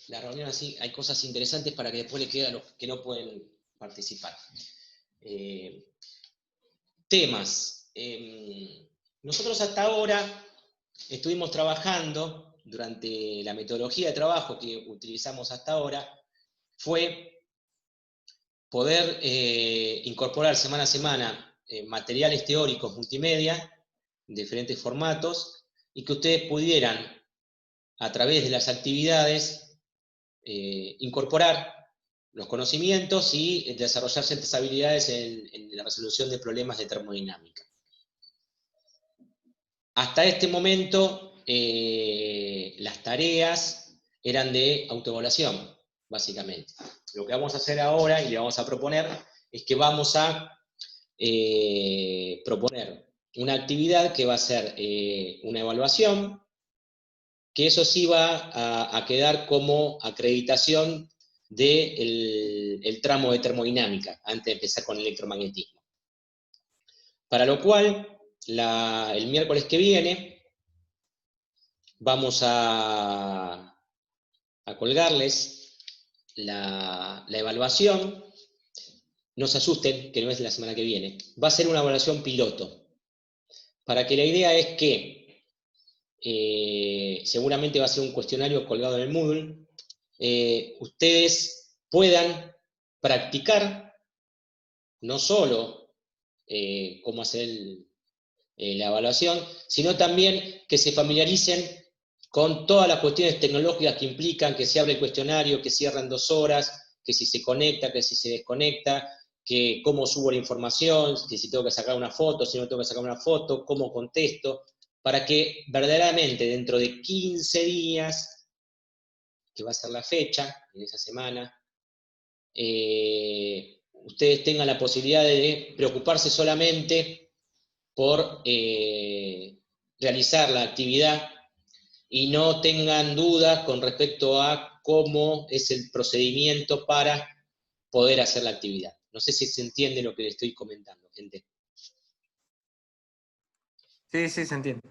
la reunión así hay cosas interesantes para que después le quede a los que no pueden participar. Temas. Nosotros hasta ahora estuvimos trabajando, durante la metodología de trabajo que utilizamos hasta ahora, fue poder incorporar semana a semana materiales teóricos multimedia, en diferentes formatos, y que ustedes pudieran, a través de las actividades, incorporar los conocimientos y desarrollar ciertas habilidades en la resolución de problemas de termodinámica. Hasta este momento, las tareas eran de autoevaluación, básicamente. Lo que vamos a hacer ahora, y le vamos a proponer, es que vamos a proponer una actividad que va a ser una evaluación, que eso sí va a quedar como acreditación del tramo de termodinámica, antes de empezar con el electromagnetismo. Para lo cual, el miércoles que viene, vamos a colgarles la evaluación. No se asusten, que no es la semana que viene. Va a ser una evaluación piloto. Para que la idea es que seguramente va a ser un cuestionario colgado en el Moodle. Ustedes puedan practicar no solo cómo hacer la evaluación, sino también que se familiaricen con todas las cuestiones tecnológicas que implican que se abre el cuestionario, que cierran 2 horas, que si se conecta, que si se desconecta, que cómo subo la información, que si tengo que sacar una foto, si no tengo que sacar una foto, cómo contesto, para que verdaderamente dentro de 15 días, que va a ser la fecha, en esa semana, ustedes tengan la posibilidad de preocuparse solamente por realizar la actividad y no tengan dudas con respecto a cómo es el procedimiento para poder hacer la actividad. No sé si se entiende lo que le estoy comentando, gente. Sí, sí, se entiende.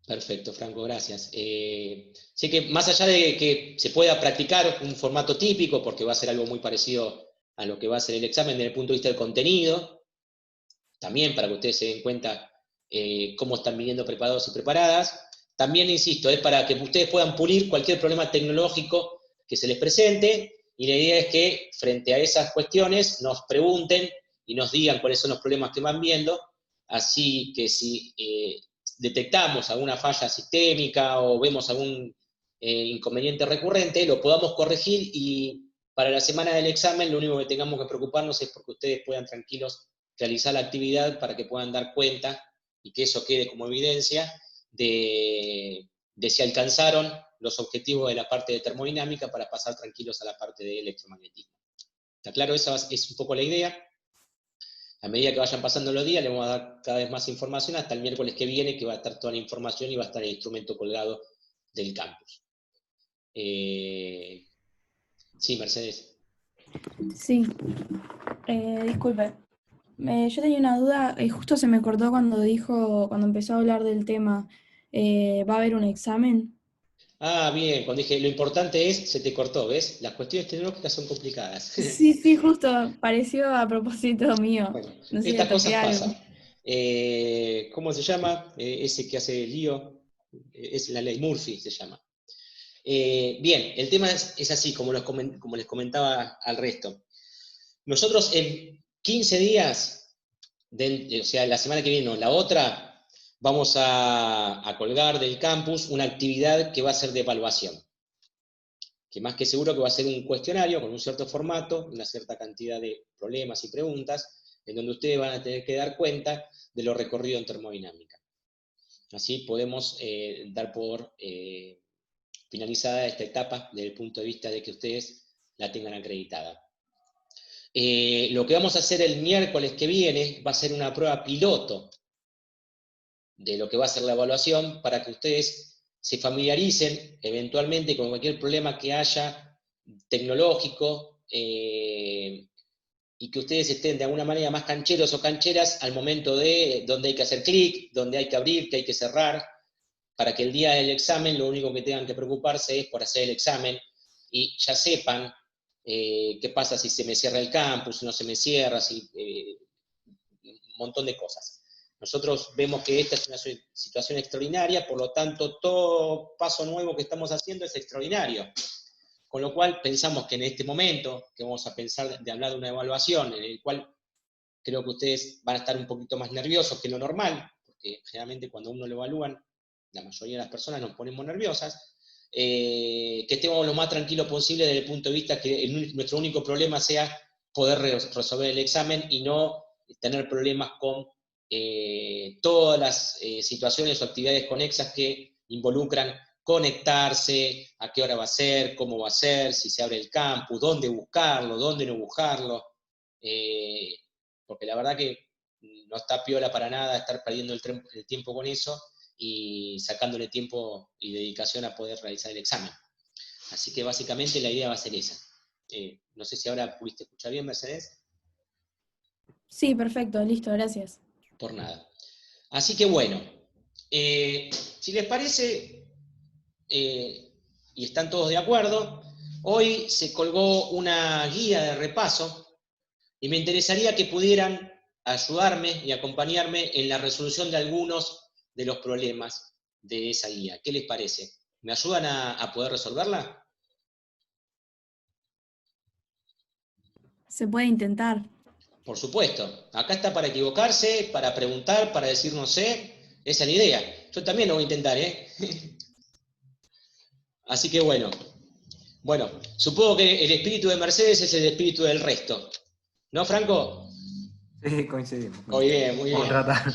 Perfecto, Franco, gracias. Sé que más allá de que se pueda practicar un formato típico, porque va a ser algo muy parecido a lo que va a ser el examen desde el punto de vista del contenido, también para que ustedes se den cuenta cómo están viniendo preparados y preparadas. También, insisto, es para que ustedes puedan pulir cualquier problema tecnológico que se les presente, y la idea es que frente a esas cuestiones nos pregunten y nos digan cuáles son los problemas que van viendo, así que si detectamos alguna falla sistémica o vemos algún inconveniente recurrente, lo podamos corregir, y para la semana del examen lo único que tengamos que preocuparnos es porque ustedes puedan tranquilos realizar la actividad, para que puedan dar cuenta y que eso quede como evidencia de si alcanzaron los objetivos de la parte de termodinámica para pasar tranquilos a la parte de electromagnetismo. ¿Está claro? Esa es un poco la idea. A medida que vayan pasando los días, le vamos a dar cada vez más información hasta el miércoles que viene, que va a estar toda la información y va a estar el instrumento colgado del campus. Sí, Mercedes. Sí, disculpe. Yo tenía una duda, justo se me cortó cuando empezó a hablar del tema, ¿va a haber un examen? Ah, bien, cuando dije lo importante es, se te cortó, ¿ves? Las cuestiones tecnológicas son complicadas. Sí, sí, justo, pareció a propósito mío. Bueno, No sé, le estas toqué cosas algo. pasan. ¿Cómo se llama? Ese que hace el lío, es la ley Murphy, se llama. Bien, el tema es así, como les comentaba al resto. Nosotros en 15 días, o sea, la semana que viene, no, la otra, vamos a colgar del campus una actividad que va a ser de evaluación, que más que seguro que va a ser un cuestionario con un cierto formato, una cierta cantidad de problemas y preguntas, en donde ustedes van a tener que dar cuenta de lo recorrido en termodinámica. Así podemos dar por finalizada esta etapa desde el punto de vista de que ustedes la tengan acreditada. Lo que vamos a hacer el miércoles que viene va a ser una prueba piloto de lo que va a ser la evaluación, para que ustedes se familiaricen eventualmente con cualquier problema que haya tecnológico, y que ustedes estén de alguna manera más cancheros o cancheras al momento de donde hay que hacer clic, donde hay que abrir, que hay que cerrar, para que el día del examen lo único que tengan que preocuparse es por hacer el examen y ya sepan qué pasa si se me cierra el campus, si no se me cierra, un montón de cosas. Nosotros vemos que esta es una situación extraordinaria, por lo tanto, todo paso nuevo que estamos haciendo es extraordinario. Con lo cual, pensamos que en este momento, que vamos a pensar de hablar de una evaluación, en el cual creo que ustedes van a estar un poquito más nerviosos que lo normal, porque generalmente cuando uno lo evalúan, la mayoría de las personas nos ponemos nerviosas, que estemos lo más tranquilos posible desde el punto de vista que nuestro único problema sea poder resolver el examen y no tener problemas con todas las situaciones o actividades conexas que involucran conectarse, a qué hora va a ser, cómo va a ser, si se abre el campus, dónde buscarlo, dónde no buscarlo, porque la verdad que no está piola para nada estar perdiendo el tiempo con eso y sacándole tiempo y dedicación a poder realizar el examen. Así que básicamente la idea va a ser esa. No sé si ahora pudiste escuchar bien, Mercedes. Sí, perfecto, listo, gracias. Por nada. Así que bueno, si les parece, y están todos de acuerdo, hoy se colgó una guía de repaso y me interesaría que pudieran ayudarme y acompañarme en la resolución de algunos de los problemas de esa guía. ¿Qué les parece? ¿Me ayudan a poder resolverla? Se puede intentar. Por supuesto. Acá está para equivocarse, para preguntar, para decir no sé. Esa es la idea. Yo también lo voy a intentar, ¿eh? Así que bueno. Bueno, supongo que el espíritu de Mercedes es el espíritu del resto. ¿No, Franco? Sí, coincidimos. Muy bien, muy bien. Vamos a tratar.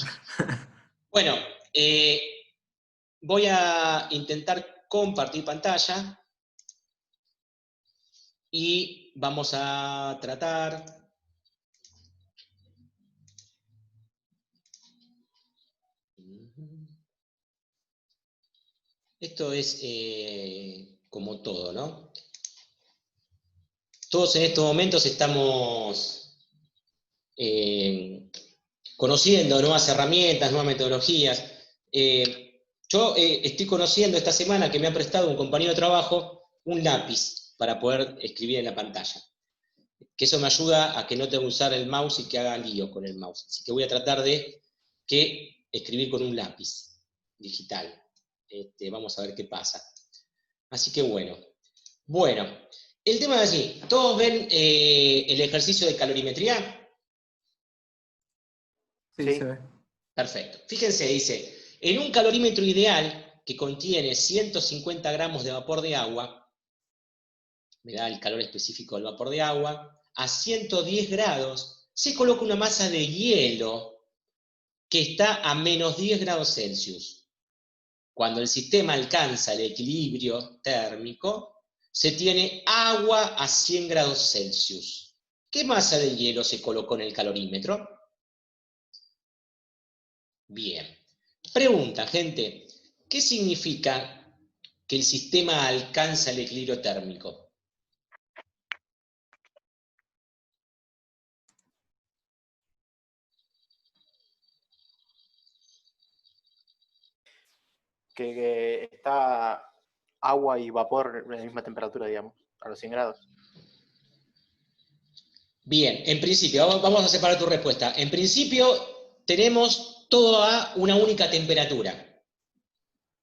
Bueno, voy a intentar compartir pantalla y vamos a tratar. Esto es como todo, ¿no? Todos en estos momentos estamos conociendo nuevas herramientas, nuevas metodologías. Yo estoy conociendo esta semana que me ha prestado un compañero de trabajo un lápiz para poder escribir en la pantalla. Que eso me ayuda a que no tenga que usar el mouse y que haga lío con el mouse. Así que voy a tratar de escribir con un lápiz digital. Vamos a ver qué pasa. Así que bueno. Bueno, el tema es así. ¿Todos ven el ejercicio de calorimetría? Sí, se ve. Perfecto. Fíjense, dice, en un calorímetro ideal que contiene 150 gramos de vapor de agua, me da el calor específico del vapor de agua, a 110 grados se coloca una masa de hielo que está a menos 10 grados Celsius. Cuando el sistema alcanza el equilibrio térmico, se tiene agua a 100 grados Celsius. ¿Qué masa de hielo se colocó en el calorímetro? Bien. Pregunta, gente, ¿qué significa que el sistema alcanza el equilibrio térmico? Que está agua y vapor a la misma temperatura, digamos, a los 100 grados. Bien, en principio, vamos a separar tu respuesta. En principio, tenemos todo a una única temperatura.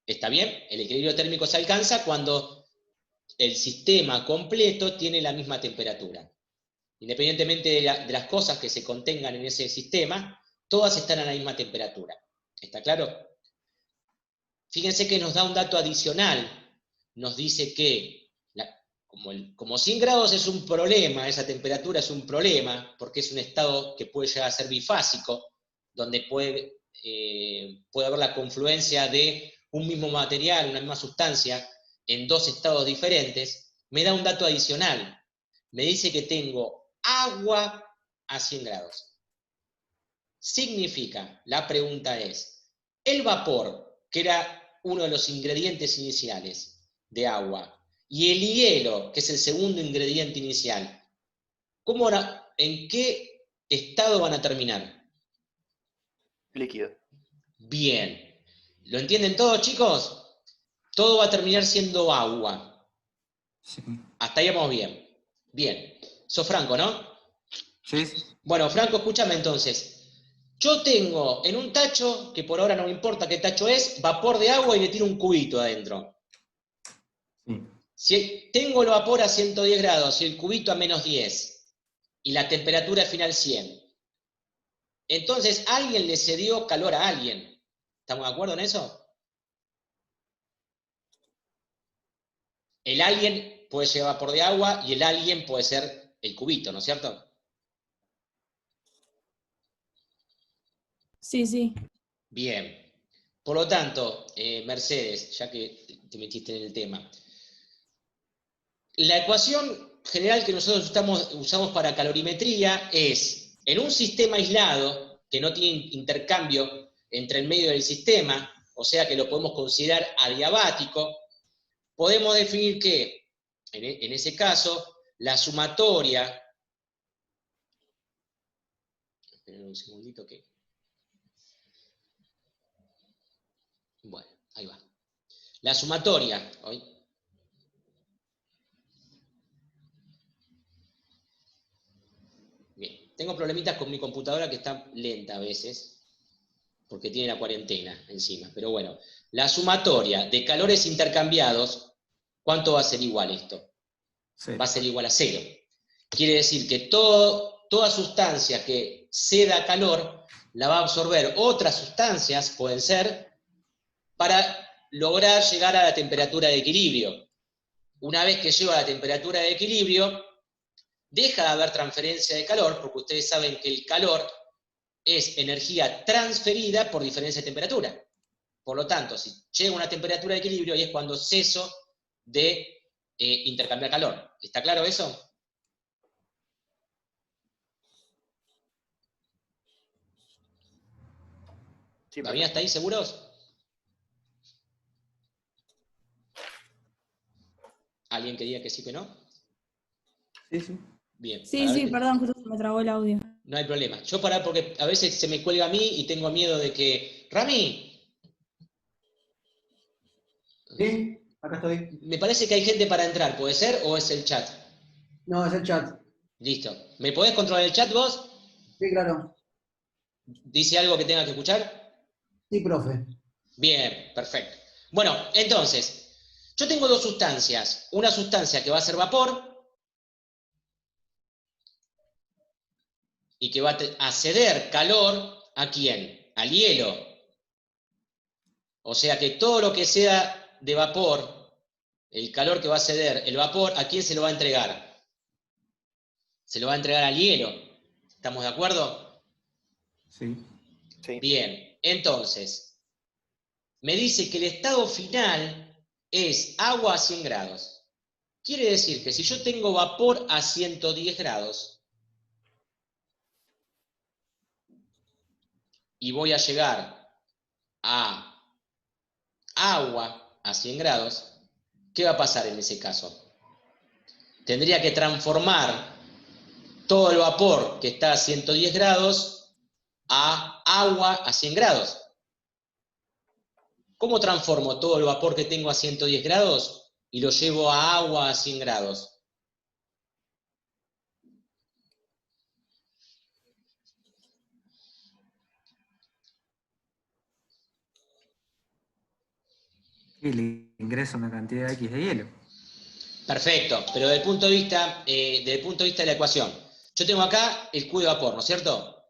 ¿Está bien? El equilibrio térmico se alcanza cuando el sistema completo tiene la misma temperatura. Independientemente de las cosas que se contengan en ese sistema, todas están a la misma temperatura. ¿Está claro? Fíjense que nos da un dato adicional. Nos dice que como 100 grados es un problema, esa temperatura es un problema, porque es un estado que puede llegar a ser bifásico, donde puede haber la confluencia de un mismo material, una misma sustancia, en dos estados diferentes, me da un dato adicional. Me dice que tengo agua a 100 grados. Significa, la pregunta es, el vapor, que era uno de los ingredientes iniciales de agua, y el hielo, que es el segundo ingrediente inicial, ¿en qué estado van a terminar? Líquido. Bien. ¿Lo entienden todos, chicos? Todo va a terminar siendo agua. Sí. Hasta ahí vamos bien. Bien. Sos Franco, ¿no? Sí. Bueno, Franco, escúchame entonces. Yo tengo en un tacho, que por ahora no me importa qué tacho es, vapor de agua y le tiro un cubito adentro. Sí. Si tengo el vapor a 110 grados y el cubito a -10 y la temperatura final 100, entonces alguien le cedió calor a alguien. ¿Estamos de acuerdo en eso? El alguien puede ser vapor de agua y el alguien puede ser el cubito, ¿no es cierto? Sí, sí. Bien. Por lo tanto, Mercedes, ya que te metiste en el tema, la ecuación general que nosotros usamos para calorimetría es, en un sistema aislado, que no tiene intercambio entre el medio del sistema, o sea que lo podemos considerar adiabático, podemos definir que, en ese caso, la sumatoria, esperen un segundito que, bueno, ahí va. La sumatoria, ¿hoy? Bien, tengo problemitas con mi computadora que está lenta a veces, porque tiene la cuarentena encima, pero bueno, la sumatoria de calores intercambiados, ¿cuánto va a ser igual esto? Sí. Va a ser igual a 0. Quiere decir que toda sustancia que ceda calor la va a absorber otras sustancias, pueden ser, para lograr llegar a la temperatura de equilibrio. Una vez que llego a la temperatura de equilibrio, deja de haber transferencia de calor, porque ustedes saben que el calor es energía transferida por diferencia de temperatura. Por lo tanto, si llego a una temperatura de equilibrio, ahí es cuando ceso de intercambiar calor. ¿Está claro eso? Sí, ¿Va bien hasta ahí, seguros? ¿Alguien que diga que sí, que no? Sí, sí. Bien, Sí, para ver sí, que perdón, justo se me trabó el audio. no hay problema. Yo parar porque a veces se me cuelga a mí y tengo miedo de que, Rami, Sí, acá estoy. me parece que hay gente para entrar, ¿puede ser? ¿O es el chat? No, es el chat. Listo. ¿Me podés controlar el chat vos? Sí, claro. ¿Dice algo que tenga que escuchar? Sí, profe. Bien, perfecto. Bueno, entonces, yo tengo dos sustancias. Una sustancia que va a ser vapor y que va a ceder calor, ¿a quién? Al hielo. O sea que todo lo que sea de vapor, el calor que va a ceder el vapor, ¿a quién se lo va a entregar? Se lo va a entregar al hielo. ¿Estamos de acuerdo? Sí. Sí. Bien, entonces, me dice que el estado final es agua a 100 grados. Quiere decir que si yo tengo vapor a 110 grados y voy a llegar a agua a 100 grados, ¿qué va a pasar en ese caso? Tendría que transformar todo el vapor que está a 110 grados a agua a 100 grados. ¿Cómo transformo todo el vapor que tengo a 110 grados y lo llevo a agua a 100 grados? Y le ingresa una cantidad X de hielo. Perfecto, pero desde el punto de vista, de la ecuación, yo tengo acá el cubo de vapor, ¿no es cierto?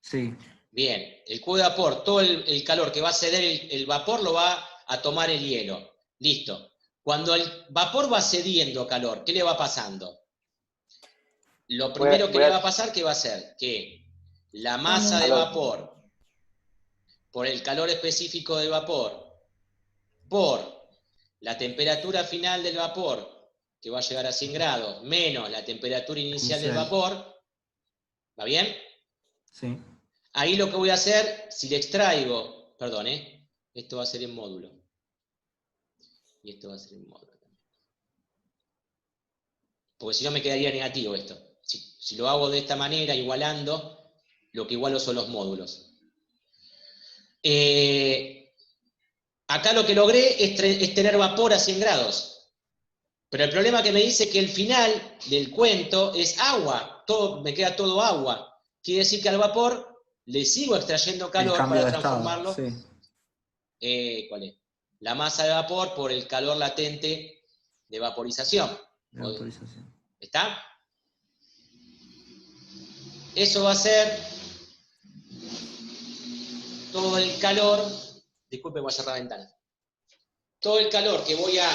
Sí. Bien, el cubo de vapor, todo el calor que va a ceder el vapor lo va a tomar el hielo. Listo. Cuando el vapor va cediendo calor, ¿qué le va pasando? Lo primero que le va a pasar, ¿qué va a ser? Que la masa de vapor, por el calor específico del vapor, por la temperatura final del vapor, que va a llegar a 100 grados, menos la temperatura inicial del vapor, ¿va bien? Sí. Ahí lo que voy a hacer, si le extraigo, perdón, esto va a ser en módulo. Y esto va a ser en módulo también. Porque si no me quedaría negativo esto. Si lo hago de esta manera, igualando, lo que igualo son los módulos. acá lo que logré es tener vapor a 100 grados. Pero el problema que me dice que el final del cuento es agua, me queda todo agua. Quiere decir que al vapor le sigo extrayendo El calor cambio para de estado, transformarlo. sí. ¿Cuál es? La masa de vapor por el calor latente de vaporización. De autorización. ¿Está? Eso va a ser todo el calor, disculpe, voy a cerrar la ventana, todo el calor que voy a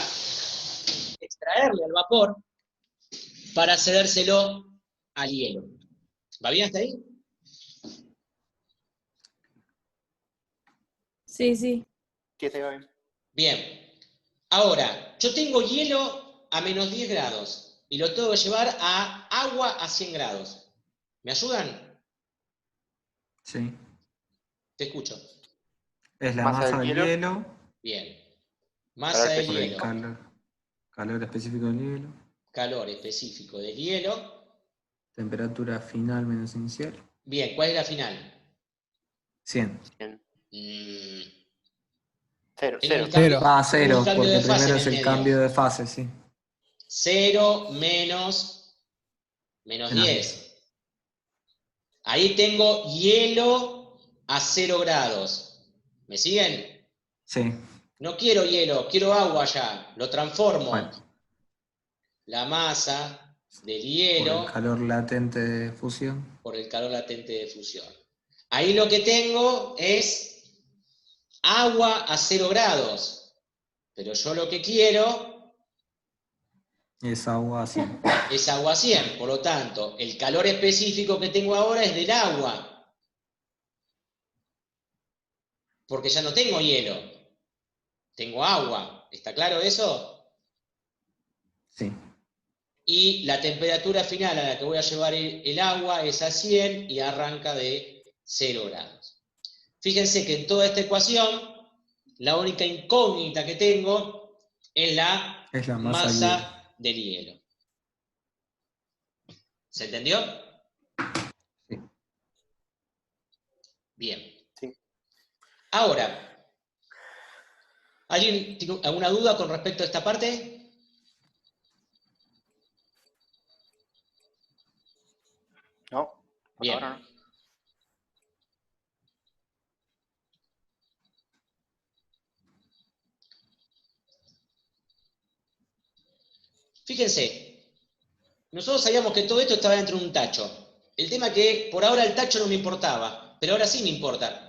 extraerle al vapor para cedérselo al hielo. ¿Va bien hasta ahí? Sí, sí. ¿Qué te va bien? Bien. Ahora, yo tengo hielo a menos 10 grados y lo tengo que llevar a agua a 100 grados. ¿Me ayudan? Sí. Te escucho. Es la Masa masa del del hielo. hielo Bien. Calor Masa del por el hielo. calor específico del hielo. Calor específico del hielo. Temperatura final menos inicial. Bien, ¿cuál es la final? 100. 100. Mm, Cero, tengo un cero. cambio, Ah, tengo un 0, cambio porque de fase primero en es el el medio. cambio de fase, sí. 0 menos Menos 10. Ahí tengo hielo a 0 grados. ¿Me siguen? Sí. No quiero hielo, quiero agua ya. Lo transformo. Bueno, La masa del por hielo el calor latente de fusión. por el calor latente de fusión. Ahí lo que tengo es agua a 0 grados. Pero yo lo que quiero Es agua a 100. es agua a 100. Por lo tanto, el calor específico que tengo ahora es del agua. Porque ya no tengo hielo. Tengo agua. ¿Está claro eso? Sí. Y la temperatura final a la que voy a llevar el agua es a 100 y arranca de 0 grados. Fíjense que en toda esta ecuación, la única incógnita que tengo es la masa del hielo. masa del hielo. ¿Se entendió? Sí. Bien. Sí. Ahora, ¿alguien tiene alguna duda con respecto a esta parte? No, por Bien. ahora no. Fíjense, nosotros sabíamos que todo esto estaba dentro de un tacho. El tema es que por ahora el tacho no me importaba, pero ahora sí me importa.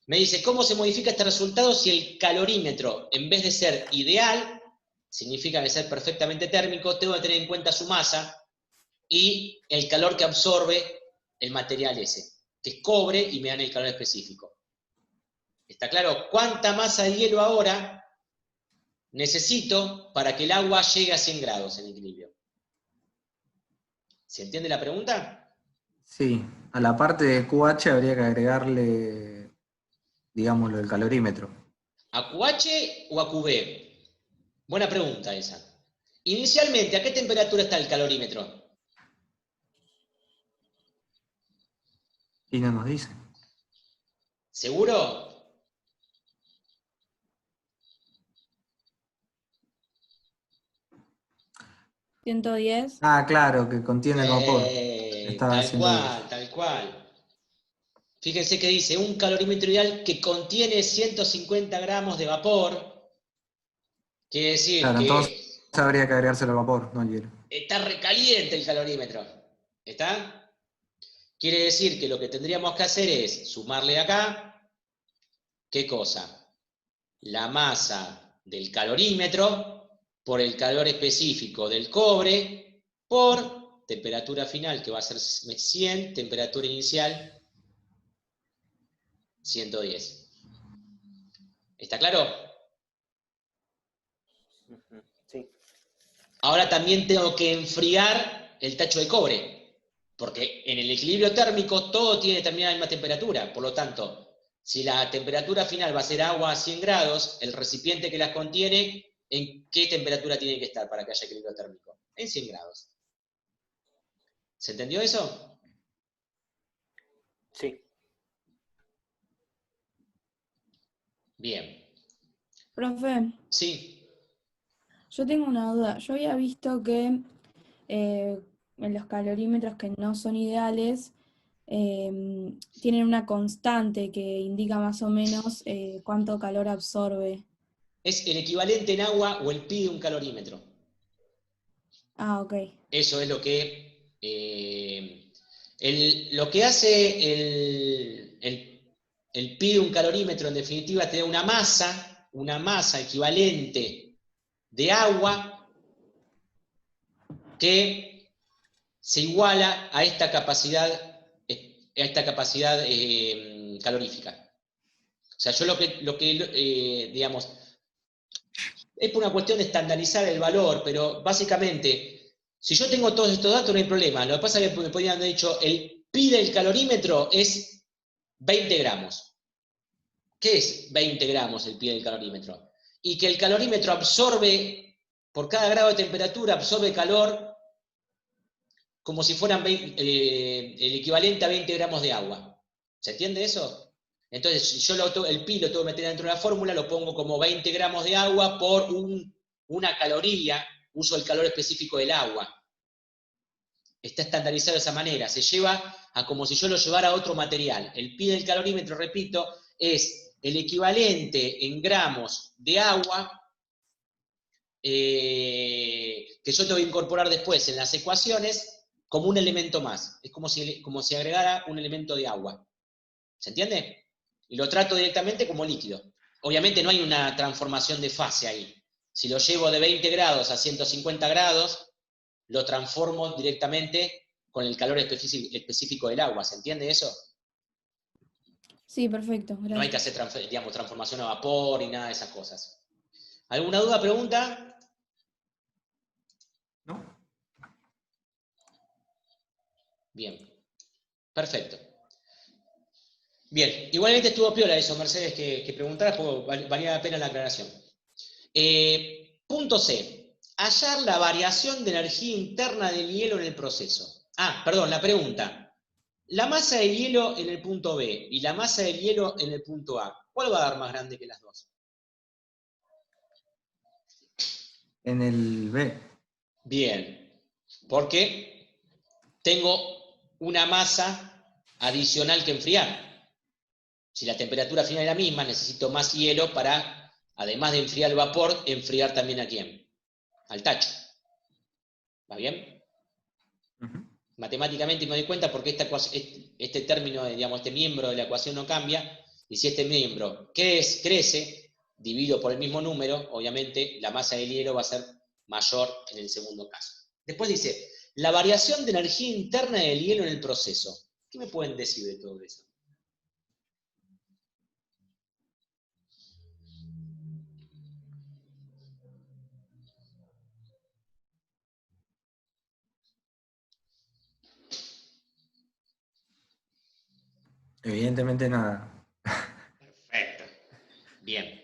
Me dice, ¿cómo se modifica este resultado si el calorímetro, en vez de ser ideal, significa que ser perfectamente térmico, tengo que tener en cuenta su masa y el calor que absorbe el material ese, que es cobre y me dan el calor específico. ¿Está claro? ¿Cuánta masa de hielo ahora necesito para que el agua llegue a 100 grados en equilibrio? ¿Se entiende la pregunta? Sí. A la parte de QH habría que agregarle, digámoslo, el calorímetro. ¿A QH o a QB? Buena pregunta esa. Inicialmente, ¿a qué temperatura está el calorímetro? Y no nos dice. ¿Seguro? ¿110? Ah, claro, que contiene el vapor. Está Tal haciendo cual, tal cual. Fíjense que dice un calorímetro ideal que contiene 150 gramos de vapor. Quiere decir Claro, entonces que habría que agregárselo al vapor, no al hielo. está recaliente el calorímetro. ¿Está? Quiere decir que lo que tendríamos que hacer es sumarle acá, ¿qué cosa? La masa del calorímetro por el calor específico del cobre por temperatura final, que va a ser 100, temperatura inicial 110. ¿Está claro? Sí. Ahora también tengo que enfriar el tacho de cobre, porque en el equilibrio térmico todo tiene que terminar a la misma temperatura. Por lo tanto, si la temperatura final va a ser agua a 100 grados, el recipiente que las contiene, ¿en qué temperatura tiene que estar para que haya equilibrio térmico? En 100 grados. ¿Se entendió eso? Sí. Bien. Profe, Sí. yo tengo una duda. Yo había visto que en los calorímetros que no son ideales tienen una constante que indica más o menos cuánto calor absorbe. Es el equivalente en agua o el pi de un calorímetro. Ah, ok. Eso es lo que, lo que hace el pi de un calorímetro, en definitiva, te da una masa equivalente de agua que se iguala a esta capacidad calorífica. O sea, yo digamos, es por una cuestión de estandarizar el valor, pero básicamente, si yo tengo todos estos datos no hay problema. Lo que pasa es que me podrían haber dicho, el pi del calorímetro es 20 gramos. ¿Qué es 20 gramos el pi del calorímetro? Y que el calorímetro absorbe, por cada grado de temperatura, absorbe calor como si fueran el equivalente a 20 gramos de agua. ¿Se entiende eso? Entonces, si yo el pi lo tengo que meter dentro de la fórmula, lo pongo como 20 gramos de agua por una caloría, uso el calor específico del agua. Está estandarizado de esa manera, se lleva a como si yo lo llevara a otro material. El pi del calorímetro, repito, es el equivalente en gramos de agua que yo tengo que incorporar después en las ecuaciones como un elemento más. Es como si agregara un elemento de agua. ¿Se entiende? Y lo trato directamente como líquido. Obviamente no hay una transformación de fase ahí. Si lo llevo de 20 grados a 150 grados, lo transformo directamente con el calor específico del agua. ¿Se entiende eso? Sí, perfecto, No hay que gracias. hacer transformación a vapor ni nada de esas cosas. ¿Alguna duda, pregunta? ¿No? Bien. Perfecto. Bien, igualmente estuvo piola eso, Mercedes, que preguntaras, porque valía la pena la aclaración. Punto C. Hallar la variación de energía interna del hielo en el proceso. Perdón, la pregunta. La masa del hielo en el punto B y la masa del hielo en el punto A, ¿cuál va a dar más grande que las dos? En el B. Bien, porque tengo una masa adicional que enfriar. Si la temperatura final es la misma, necesito más hielo para, además de enfriar el vapor, enfriar también a quién. Al tacho. ¿Va bien? Ujú. Matemáticamente me doy cuenta porque este término, digamos, este miembro de la ecuación no cambia, y si este miembro crece, dividido por el mismo número, obviamente la masa del hielo va a ser mayor en el segundo caso. Después dice, la variación de energía interna del hielo en el proceso. ¿Qué me pueden decir de todo eso? Evidentemente nada. Perfecto. Bien.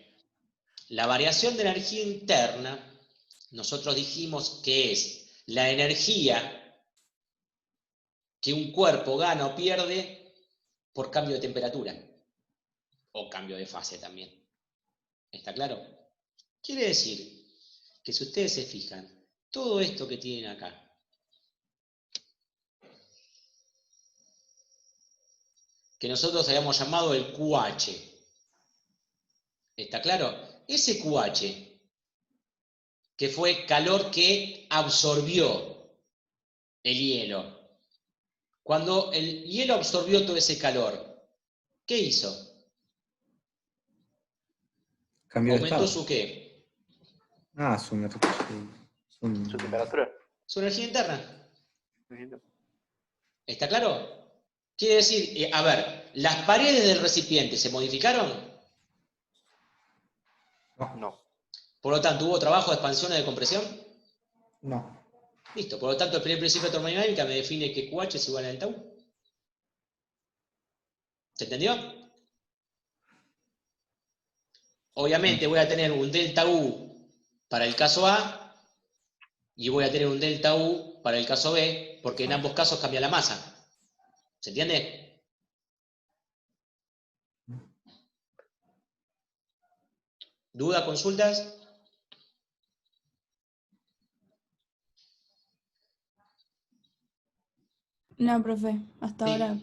La variación de energía interna, nosotros dijimos que es la energía que un cuerpo gana o pierde por cambio de temperatura, o cambio de fase también. ¿Está claro? Quiere decir que si ustedes se fijan, todo esto que tienen acá, que nosotros habíamos llamado el QH, ¿está claro? Ese QH, que fue calor que absorbió el hielo. Cuando el hielo absorbió todo ese calor, ¿qué hizo? Cambio de ¿Aumentó estado. su qué? Su temperatura. Su energía interna. ¿Está claro? Quiere decir, a ver, ¿las paredes del recipiente se modificaron? No. Por lo tanto, ¿hubo trabajo de expansión o de compresión? No. Listo. Por lo tanto, el primer principio de termodinámica me define que QH es igual a delta U. ¿Se entendió? Obviamente voy a tener un delta U para el caso A y voy a tener un delta U para el caso B, porque en ambos casos cambia la masa. ¿Se entiende? ¿Dudas, consultas? No, profe, hasta Sí. ahora.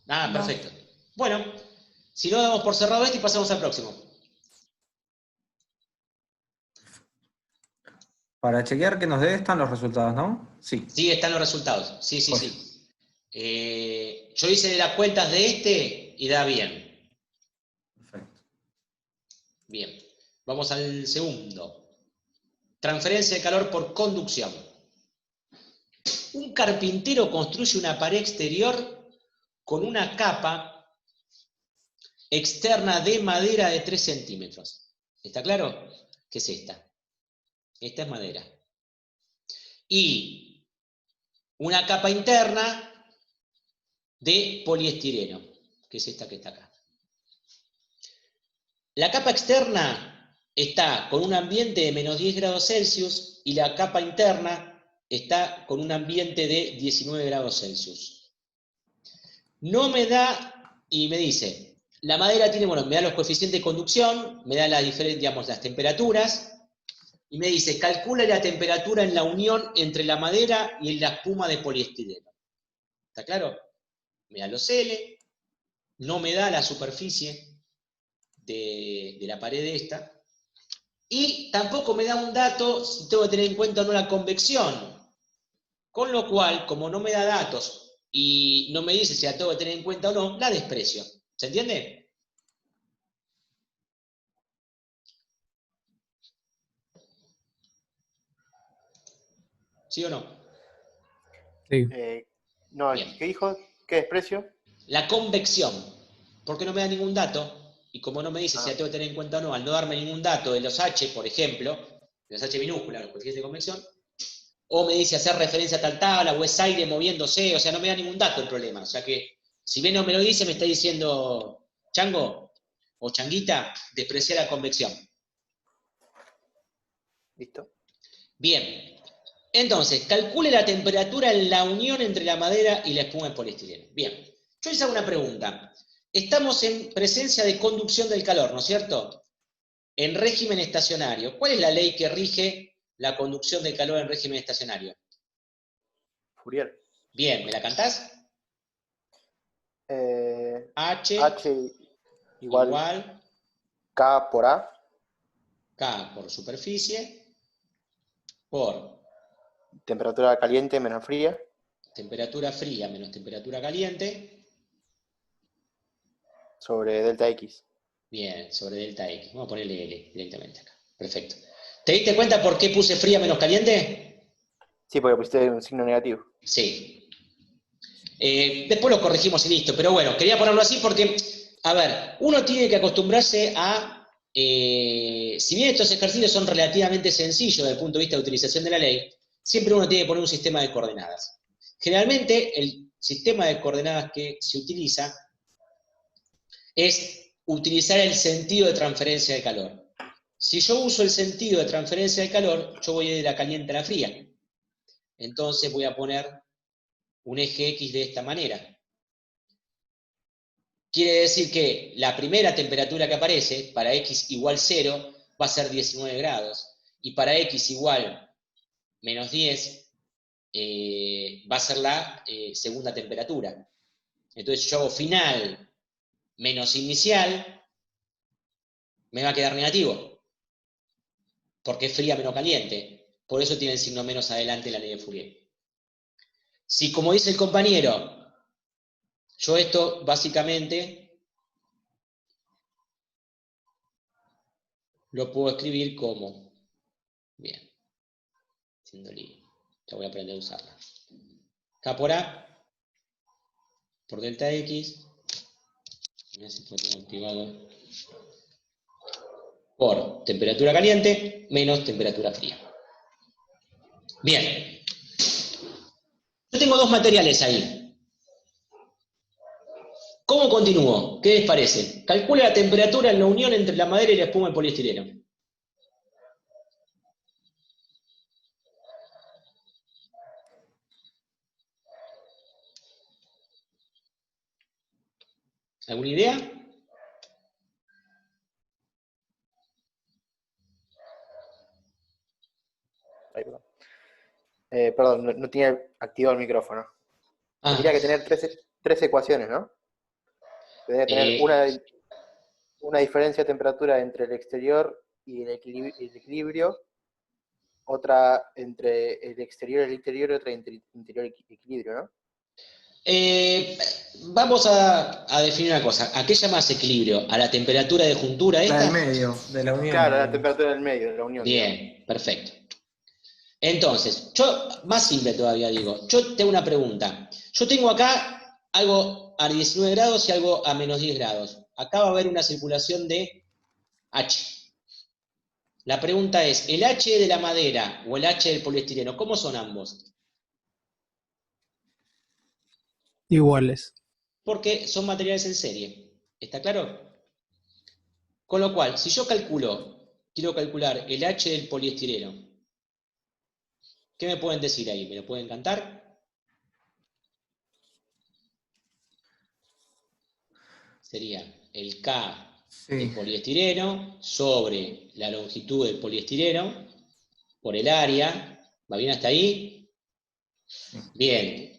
Ah, Va. perfecto. Bueno, si no, damos por cerrado este y pasamos al próximo. Para chequear que nos dé están los resultados, ¿no? Sí. Sí, están los resultados. Sí, sí, Joya. sí. Yo hice las cuentas de este y da bien. Perfecto. Bien. Vamos al segundo. Transferencia de calor por conducción. Un carpintero construye una pared exterior con una capa externa de madera de 3 centímetros. ¿Está claro? ¿Qué es esta? Esta es madera. Y una capa interna de poliestireno, que es esta que está acá. La capa externa está con un ambiente de menos 10 grados Celsius y la capa interna está con un ambiente de 19 grados Celsius. No me da, y me dice, la madera tiene, bueno, me da los coeficientes de conducción, me da las diferentes, digamos, las temperaturas, y me dice, calcula la temperatura en la unión entre la madera y la espuma de poliestireno. ¿Está claro? Me da los L, no me da la superficie de la pared esta, y tampoco me da un dato si tengo que tener en cuenta o no la convección. Con lo cual, como no me da datos y no me dice si la tengo que tener en cuenta o no, la desprecio. ¿Se entiende? ¿Sí o no? Sí. No, Bien. ¿qué dijo? ¿Qué desprecio? La convección, porque no me da ningún dato, y como no me dice si la Ah, tengo que tener en cuenta o no, al no darme ningún dato de los H, por ejemplo, de los H minúsculas, los coeficientes de convección, o me dice hacer referencia a tal tabla, o es aire moviéndose, o sea, no me da ningún dato el problema. O sea que, si bien no me lo dice, me está diciendo, chango, o changuita, despreciar la convección. listo. Bien. Entonces, calcule la temperatura en la unión entre la madera y la espuma de poliestireno. Bien. Yo les hago una pregunta. Estamos en presencia de conducción del calor, ¿no es cierto? En régimen estacionario. ¿Cuál es la ley que rige la conducción del calor en régimen estacionario? Fourier. Bien, ¿me la cantás? H H igual igual K por A K por superficie por temperatura caliente menos fría temperatura fría menos temperatura caliente, sobre delta X. bien, sobre delta X. Vamos a ponerle L directamente acá. Perfecto. ¿Te diste cuenta por qué puse fría menos caliente? Sí, porque pusiste un signo negativo. Sí. Después lo corregimos y listo, pero bueno, quería ponerlo así porque, a ver, uno tiene que acostumbrarse a, si bien estos ejercicios son relativamente sencillos desde el punto de vista de utilización de la ley, siempre uno tiene que poner un sistema de coordenadas. Generalmente el sistema de coordenadas que se utiliza es utilizar el sentido de transferencia de calor. Si yo uso el sentido de transferencia de calor, yo voy de la caliente a la fría. Entonces voy a poner un eje X de esta manera. Quiere decir que la primera temperatura que aparece, para X igual 0, va a ser 19 grados. Y para X igual menos 10, va a ser la segunda temperatura. Entonces yo hago final menos inicial, me va a quedar negativo, porque es fría menos caliente. Por eso tiene el signo menos adelante la ley de Fourier. Si, como dice el compañero, yo esto básicamente lo puedo escribir como, bien, haciendo línea, ya voy a aprender a usarla. K por A, por delta X, mira si lo tengo activado, por temperatura caliente menos temperatura fría. Bien, yo tengo dos materiales ahí. ¿Cómo continúo? ¿Qué les parece? Calcula la temperatura en la unión entre la madera y la espuma de poliestireno. ¿Alguna idea? Perdón, no tenía activado el micrófono. Ah, Tendría que tener tres ecuaciones, ¿no? Tendría que tener una diferencia de temperatura entre el exterior y el equilibrio, otra entre el exterior y el interior y otra entre interior y equilibrio, ¿no? vamos a definir una cosa. ¿A qué llamas equilibrio? ¿A la temperatura de juntura La esta? del medio, de la unión. Claro, la digamos. temperatura del medio, de la unión. Bien, perfecto. Entonces, yo, más simple todavía digo, yo tengo una pregunta. Yo tengo acá algo a 19 grados y algo a menos 10 grados. Acá va a haber una circulación de H. La pregunta es, ¿el H de la madera o el H del poliestireno, cómo son ambos? Iguales. Porque son materiales en serie. ¿Está claro? Con lo cual, si yo quiero calcular el H del poliestireno, ¿qué me pueden decir ahí? ¿Me lo pueden cantar? Sería el K del Sí. poliestireno sobre la longitud del poliestireno por el área. ¿Va bien hasta ahí? Bien.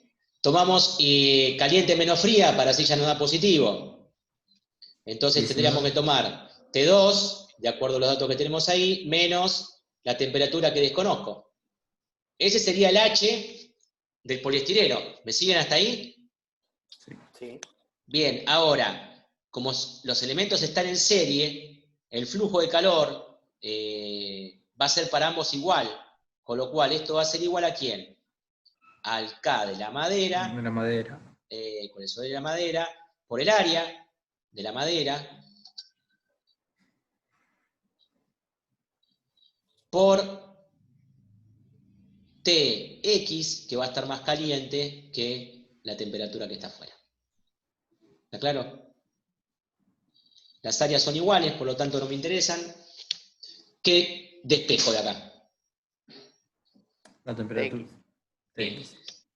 Tomamos caliente menos fría para así ya nos da positivo. Entonces Sí, tendríamos sí. que tomar T2, de acuerdo a los datos que tenemos ahí, menos la temperatura que desconozco. Ese sería el H del poliestireno. ¿Me siguen hasta ahí? Sí. Bien, ahora, como los elementos están en serie, el flujo de calor va a ser para ambos igual, con lo cual esto va a ser igual ¿a quién? Al K de la madera, De la madera. con el sobre de la madera, por el área de la madera, por Tx, que va a estar más caliente que la temperatura que está afuera. ¿Está claro? Las áreas son iguales, por lo tanto no me interesan. ¿Qué despejo de acá? La temperatura. Bien.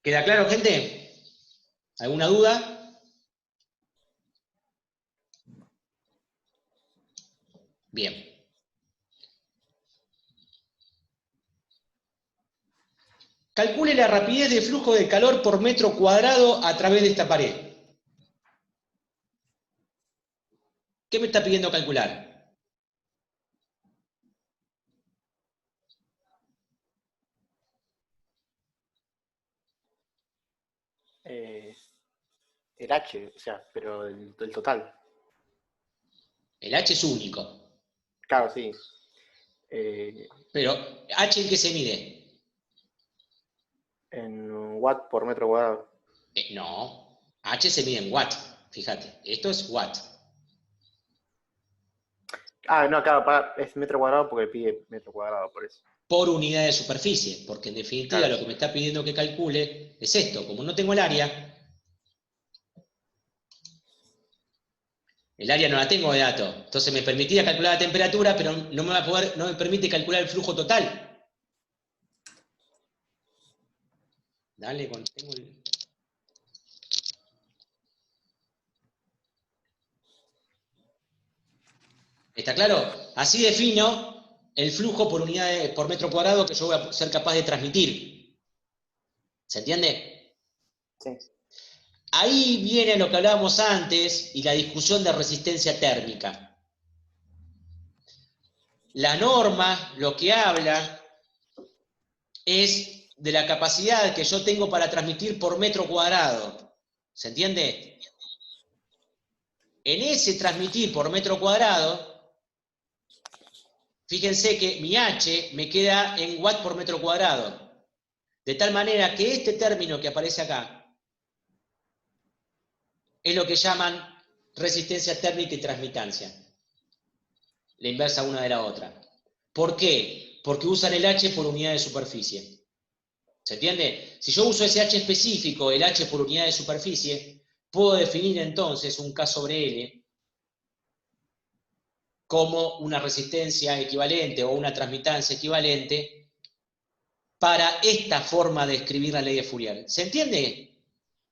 ¿Queda claro, gente? ¿Alguna duda? Bien. Calcule la rapidez de flujo de calor por metro cuadrado a través de esta pared. ¿Qué me está pidiendo calcular? El H, o sea, pero el total. El H es único. Claro, sí. Pero, ¿H en qué se mide? En watt por metro cuadrado. No. H se mide en watt. Fíjate, esto es watt. No, claro, es metro cuadrado porque pide metro cuadrado, por eso. Por unidad de superficie, porque en definitiva Claro. lo que me está pidiendo que calcule es esto. Como no tengo el área no la tengo de dato. Entonces me permitía calcular la temperatura, pero no me permite calcular el flujo total. Dale, cuando tengo el... ¿Está claro? Así defino el flujo por unidad por metro cuadrado que yo voy a ser capaz de transmitir. ¿Se entiende? Sí. Ahí viene lo que hablábamos antes y la discusión de resistencia térmica. La norma lo que habla es de la capacidad que yo tengo para transmitir por metro cuadrado. ¿Se entiende? En ese transmitir por metro cuadrado, fíjense que mi H me queda en watt por metro cuadrado. De tal manera que este término que aparece acá es lo que llaman resistencia térmica y transmitancia. La inversa una de la otra. ¿Por qué? Porque usan el H por unidad de superficie. ¿Se entiende? Si yo uso ese H específico, el H por unidad de superficie, puedo definir entonces un K sobre L como una resistencia equivalente o una transmitancia equivalente para esta forma de escribir la ley de Fourier. ¿Se entiende?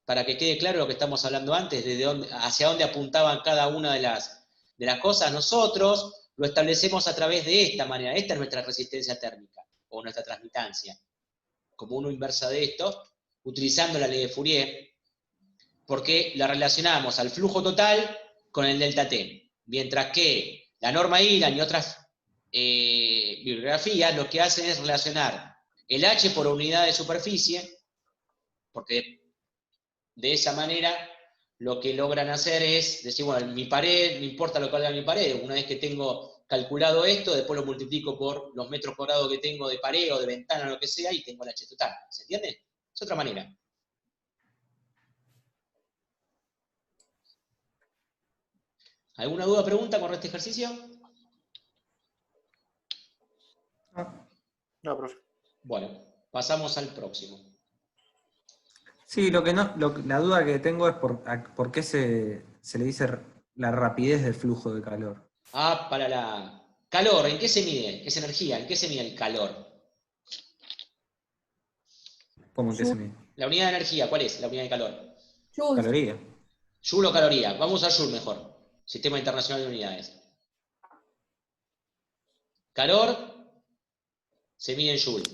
Para que quede claro lo que estamos hablando antes, hacia dónde apuntaban cada una de las cosas, nosotros lo establecemos a través de esta manera. Esta es nuestra resistencia térmica o nuestra transmitancia. como una inversa de esto, utilizando la ley de Fourier, porque la relacionamos al flujo total con el delta t, mientras que la norma Ilan y otras bibliografías lo que hacen es relacionar el h por unidad de superficie, porque de esa manera lo que logran hacer es decir, bueno, mi pared, no importa lo que haga mi pared, una vez que tengo calculado esto, después lo multiplico por los metros cuadrados que tengo de pared o de ventana o lo que sea, y tengo el h total. ¿Se entiende? Es otra manera. ¿Alguna duda o pregunta con este ejercicio? No, profe. Bueno, pasamos al próximo. Sí, la duda que tengo es por qué se le dice la rapidez del flujo de calor. Ah, para la calor, ¿en qué se mide? Es energía, ¿en qué se mide el calor? ¿Cómo en qué se mide? La unidad de energía, ¿cuál es la unidad de calor? Joules. Caloría. Joule o caloría. Vamos a Joule mejor. Sistema Internacional de Unidades. Calor se mide en Joule.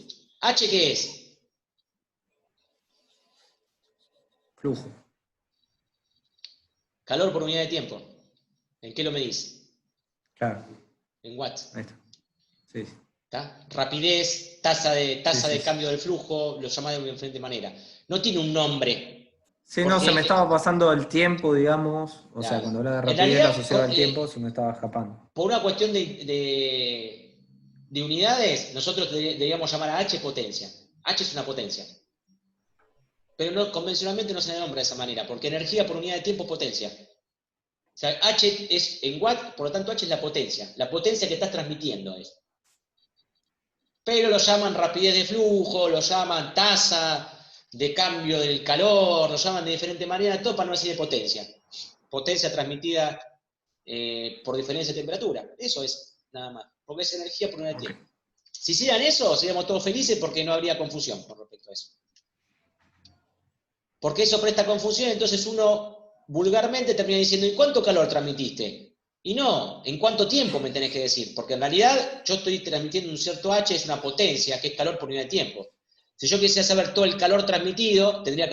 ¿H qué es? Flujo. Calor por unidad de tiempo. ¿En qué lo medís? Claro. En watts. Ahí está. Sí. ¿Está? Rapidez, tasa de Sí. cambio del flujo, lo llamás de diferente manera. No tiene un nombre. Sí, no, se me estaba pasando el tiempo, digamos. O sea, Claro. cuando hablaba de En rapidez lo realidad, asociaba al tiempo, se me estaba escapando. por una cuestión de unidades, nosotros deberíamos llamar a H potencia. H es una potencia. Pero no, convencionalmente no se le nombra de esa manera, porque energía por unidad de tiempo es potencia. O sea, H es en watt, por lo tanto H es la potencia que estás transmitiendo es. Pero lo llaman rapidez de flujo, lo llaman tasa de cambio del calor, lo llaman de diferente manera, todo para no decir de potencia. Potencia transmitida por diferencia de temperatura. Eso es, nada más. Porque es energía por unidad de tiempo. Si hicieran eso, seríamos todos felices porque no habría confusión con respecto a eso. Porque eso presta confusión, entonces uno vulgarmente termina diciendo, ¿y cuánto calor transmitiste? Y no, ¿en cuánto tiempo me tenés que decir? Porque en realidad yo estoy transmitiendo un cierto H, es una potencia, que es calor por unidad de tiempo. Si yo quisiera saber todo el calor transmitido, tendrías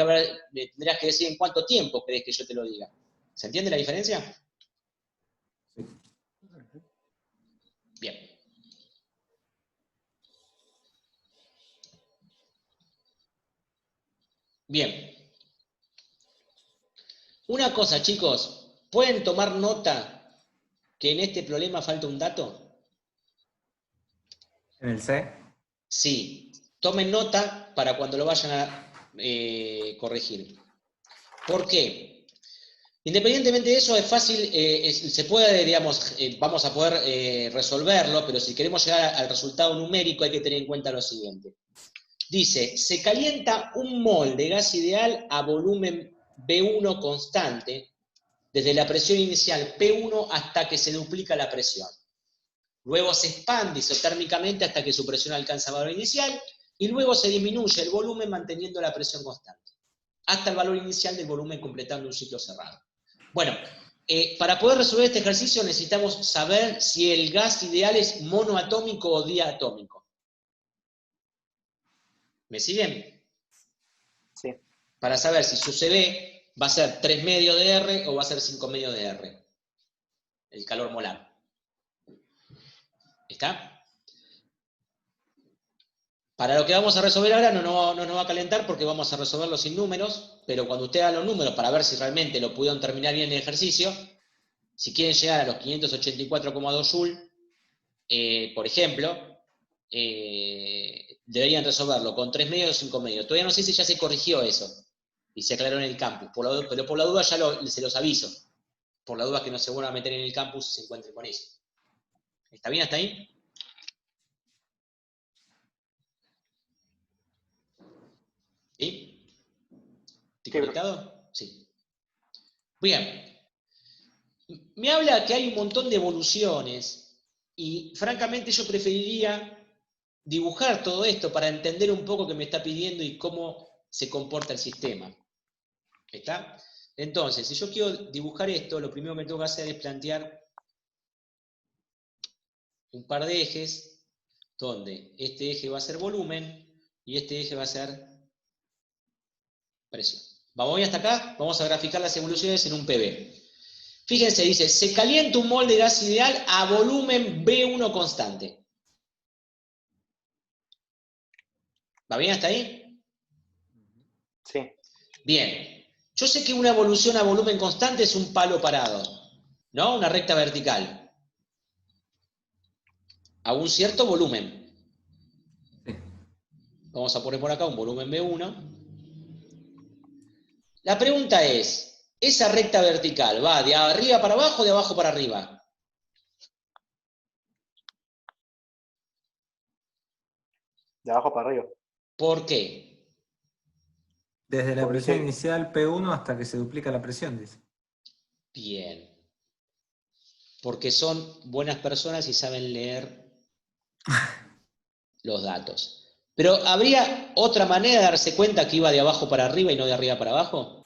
que decir en cuánto tiempo querés que yo te lo diga. ¿Se entiende la diferencia? Sí. Bien. Bien. Una cosa, chicos, ¿pueden tomar nota que en este problema falta un dato? ¿En el C? Sí. Tomen nota para cuando lo vayan a corregir. ¿Por qué? Independientemente de eso, es fácil, se puede, digamos, vamos a poder resolverlo, pero si queremos llegar al resultado numérico hay que tener en cuenta lo siguiente. Dice, se calienta un mol de gas ideal a volumen B1 constante, desde la presión inicial P1 hasta que se duplica la presión. Luego se expande isotérmicamente hasta que su presión alcanza el valor inicial, y luego se disminuye el volumen manteniendo la presión constante, hasta el valor inicial del volumen completando un ciclo cerrado. Bueno, para poder resolver este ejercicio necesitamos saber si el gas ideal es monoatómico o diatómico. ¿Me siguen? Sí. Para saber si su CB va a ser 3 medios de R o va a ser 5 medios de R. El calor molar. ¿Está? Para lo que vamos a resolver ahora no nos va a calentar porque vamos a resolverlo sin números, pero cuando usted haga los números para ver si realmente lo pudieron terminar bien el ejercicio, si quieren llegar a los 584,2 Joule, por ejemplo, deberían resolverlo con 3 medios o 5 medios. Todavía no sé si ya se corrigió eso y se aclaró en el campus, pero por la duda ya se los aviso. Por la duda que no se vuelvan a meter en el campus y se encuentren con eso. ¿Está bien hasta ahí? ¿Sí? ¿Estoy conectado? Sí. Bien. Me habla que hay un montón de evoluciones y francamente yo preferiría dibujar todo esto para entender un poco qué me está pidiendo y cómo se comporta el sistema. ¿Está? Entonces, si yo quiero dibujar esto, lo primero que tengo que hacer es plantear un par de ejes, donde este eje va a ser volumen y este eje va a ser presión. Vamos hasta acá, vamos a graficar las evoluciones en un PV. Fíjense, dice, se calienta un mol de gas ideal a volumen B1 constante. ¿Va bien hasta ahí? Sí. Bien. Yo sé que una evolución a volumen constante es un palo parado, ¿no? Una recta vertical. A un cierto volumen. Sí. Vamos a poner por acá un volumen B1. La pregunta es, ¿esa recta vertical va de arriba para abajo o de abajo para arriba? De abajo para arriba. ¿Por qué? Desde la Porque presión dice- inicial P1 hasta que se duplica la presión, dice. Bien. Porque son buenas personas y saben leer los datos. Pero ¿habría otra manera de darse cuenta que iba de abajo para arriba y no de arriba para abajo?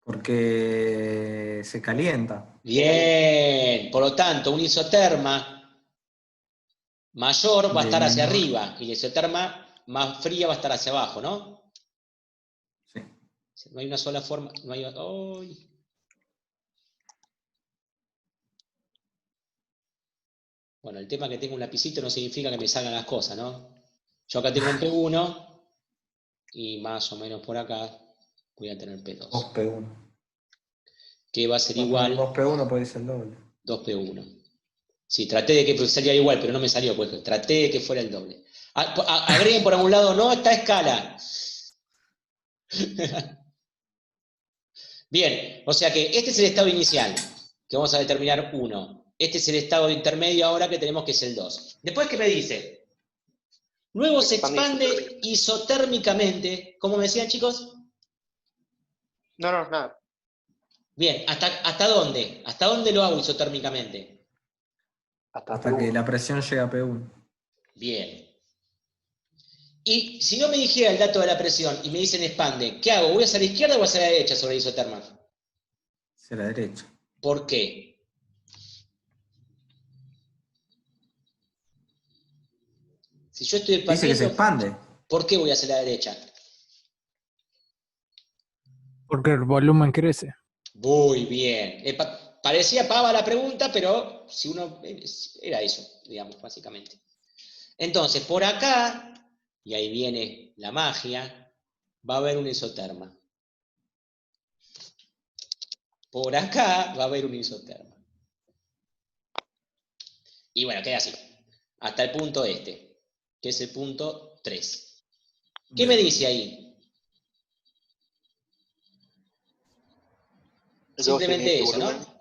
Porque se calienta. Bien. Por lo tanto, un isoterma mayor va a De estar hacia menor. arriba y la isoterma más fría va a estar hacia abajo, ¿no? Sí. No hay una sola forma. No hay... ¡Ay! Bueno, el tema es que tengo un lapicito no significa que me salgan las cosas, ¿no? Yo acá tengo un P1 y más o menos por acá voy a tener P2. 2P1. Que va a ser Va a poner igual 2P1 puede ser el doble. 2P1. Sí, traté de que saliera igual, pero no me salió, pues traté de que fuera el doble. Agreguen por algún lado, no, está a escala. Bien, o sea que este es el estado inicial, que vamos a determinar 1. Este es el estado intermedio ahora que tenemos que es el 2. Después, ¿qué me dice? Luego se expande isotérmicamente, ¿cómo me decían, chicos? No, nada. Bien, ¿hasta dónde? ¿Hasta dónde lo hago isotérmicamente? Hasta que P1. la presión llega a P1. Bien. Y si no me dijera el dato de la presión y me dicen expande, ¿qué hago? ¿Voy hacia la izquierda o hacia la derecha sobre el isoterma? Hacia la derecha. ¿Por qué? Si yo estoy Dice que se expandiendo, expande. ¿por qué voy hacia la derecha? Porque el volumen crece. Muy bien. Parecía pava la pregunta, pero si uno era eso, digamos, básicamente. Entonces, por acá, y ahí viene la magia, va a haber un isoterma. Por acá va a haber un isoterma. Y bueno, queda así. Hasta el punto este, que es el punto 3. ¿Qué me dice ahí? Simplemente eso, ¿no?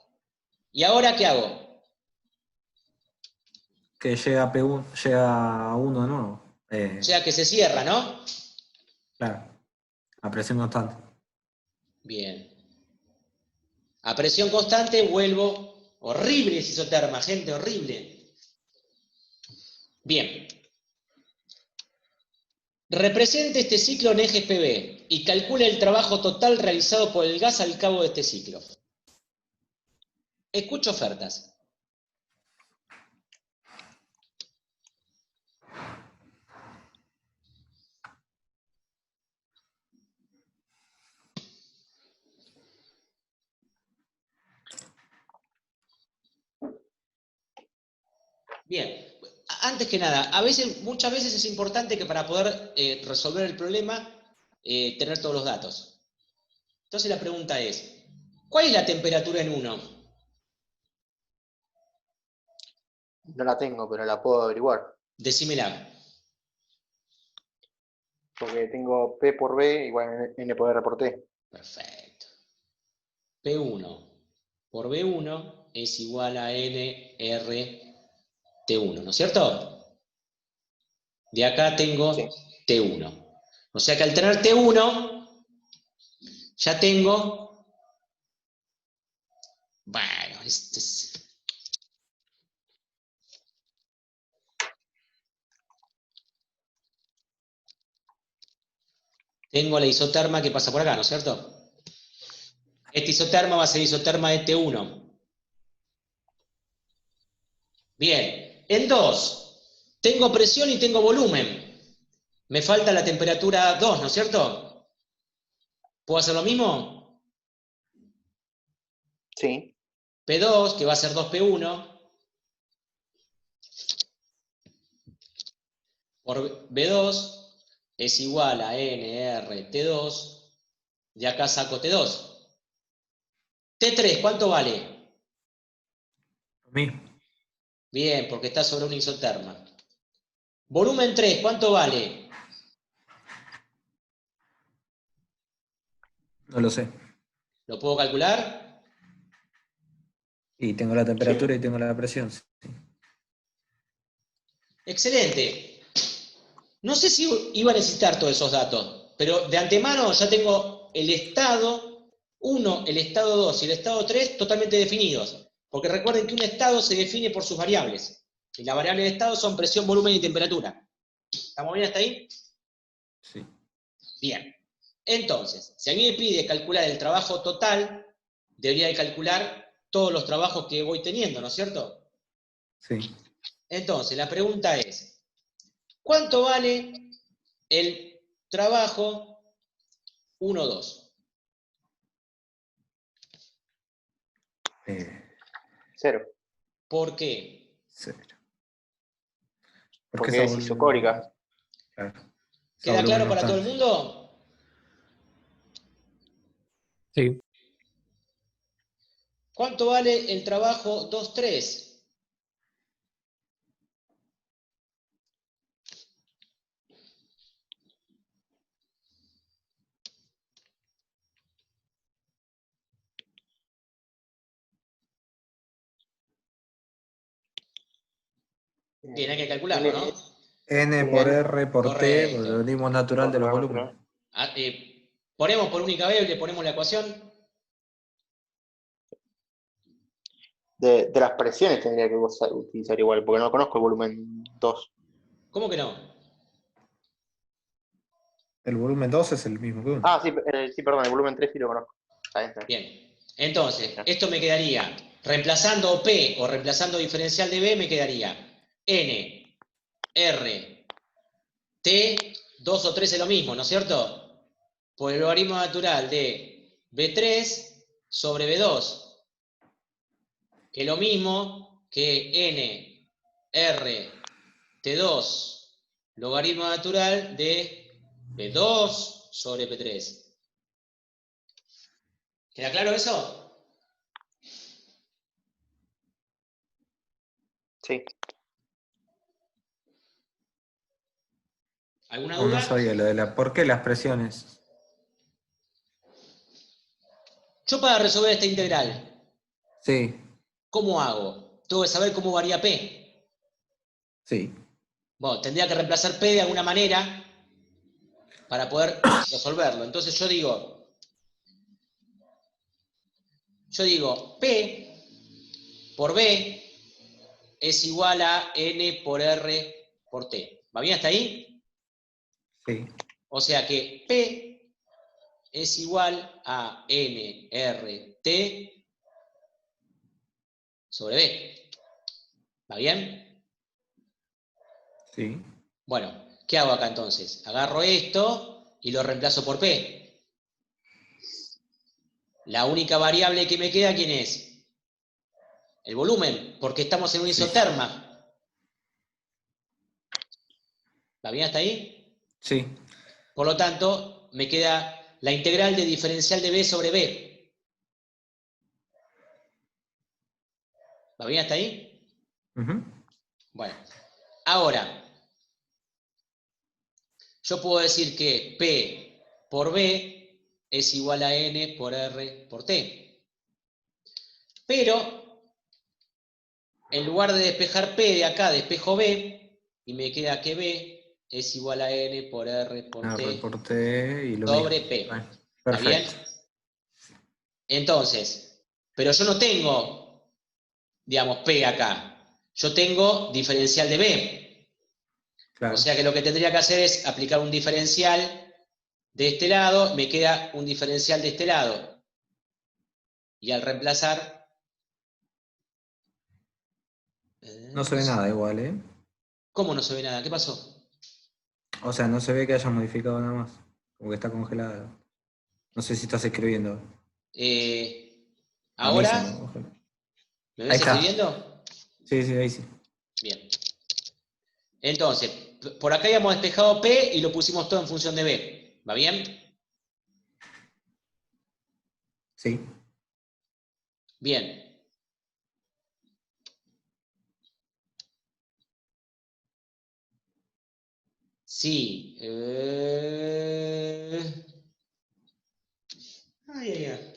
¿Y ahora qué hago? Que llega a P1, llega a 1 de nuevo. O sea que se cierra, ¿no? Claro. A presión constante. Bien. A presión constante vuelvo. Horrible ese isoterma, gente, horrible. Bien. Represente este ciclo en ejes PV y calcule el trabajo total realizado por el gas al cabo de este ciclo. Escucho ofertas. Bien, antes que nada, muchas veces es importante que para poder resolver el problema, tener todos los datos. Entonces la pregunta es, ¿cuál es la temperatura en 1? No la tengo, pero la puedo averiguar. Decímela. Porque tengo P por B igual N por R por T. Perfecto. P1 por B1 es igual a NR T1, ¿no es cierto? De acá tengo Sí. T1. O sea que al tener T1, ya tengo... Bueno, tengo la isoterma que pasa por acá, ¿no es cierto? Este isoterma va a ser isoterma de T1. Bien. En 2, tengo presión y tengo volumen. Me falta la temperatura 2, ¿no es cierto? ¿Puedo hacer lo mismo? Sí. P2, que va a ser 2P1, por B2 es igual a NRT2, de acá saco T2. T3, ¿cuánto vale? Lo mismo. Bien, porque está sobre una isoterma. Volumen 3, ¿cuánto vale? No lo sé. ¿Lo puedo calcular? Y tengo la temperatura Sí. y tengo la presión. Sí. Excelente. No sé si iba a necesitar todos esos datos, pero de antemano ya tengo el estado 1, el estado 2 y el estado 3 totalmente definidos. Porque recuerden que un estado se define por sus variables. Y las variables de estado son presión, volumen y temperatura. ¿Estamos bien hasta ahí? Sí. Bien. Entonces, si a mí me pide calcular el trabajo total, debería de calcular todos los trabajos que voy teniendo, ¿no es cierto? Sí. Entonces, la pregunta es, ¿cuánto vale el trabajo 1-2? 0. ¿Por qué? 0. Porque es isocórica. Claro. ¿Queda claro para todo el mundo? Sí. ¿Cuánto vale el trabajo 2-3? Bien, hay que calcularlo, ¿no? N por R por T, Correcto. por el logaritmo natural de los volúmenes. Ponemos por única variable, ponemos la ecuación. De las presiones tendría que utilizar igual, porque no conozco el volumen 2. ¿Cómo que no? El volumen 2 es el mismo que 1. Ah, sí, sí, perdón, el volumen 3 sí lo conozco. Está bien. Bien. Entonces, esto me quedaría, reemplazando P o reemplazando diferencial de B, me quedaría N, R, T, 2 o 3 es lo mismo, ¿no es cierto? Por el logaritmo natural de B3 sobre B2, que es lo mismo que N, R, T2, logaritmo natural de B2 sobre B3. ¿Queda claro eso? Sí. ¿Alguna No, no duda? sabía lo de la. ¿Por qué las presiones? Yo para resolver esta integral, Sí, ¿cómo hago? Tengo que saber cómo varía P. sí. Bueno, tendría que reemplazar P de alguna manera para poder resolverlo. Entonces yo digo, P por B es igual a N por R por T. ¿Va bien hasta ahí? Sí. O sea que P es igual a NRT sobre B. ¿Va bien? Sí. Bueno, ¿qué hago acá entonces? Agarro esto y lo reemplazo por P. La única variable que me queda, ¿quién es? El volumen, porque estamos en una Sí. isoterma. ¿Va bien hasta ahí? Sí. Por lo tanto, me queda la integral de diferencial de B sobre B. ¿Va bien hasta ahí? Ujú. Bueno, ahora, yo puedo decir que P por B es igual a N por R por T. Pero, en lugar de despejar P de acá, despejo B, y me queda que B es igual a N por R por Ah, T reporté y lo sobre mismo. P. Bueno, ¿Está bien? perfecto. Entonces, pero yo no tengo, digamos, P acá. Yo tengo diferencial de B. Claro. O sea que lo que tendría que hacer es aplicar un diferencial de este lado, me queda un diferencial de este lado. Y al reemplazar, No se ve nada igual, ¿eh? ¿Cómo no se ve nada? ¿Qué pasó? O sea, no se ve que haya modificado nada más. Como que está congelado. No sé si estás escribiendo. A mí se me ¿Ahora? congeló. ¿Me Ahí ves está. escribiendo? Sí, sí, ahí sí. Bien. Entonces, por acá habíamos despejado P y lo pusimos todo en función de B. ¿Va bien? Sí. Bien. Sí. Ay, ay, ay.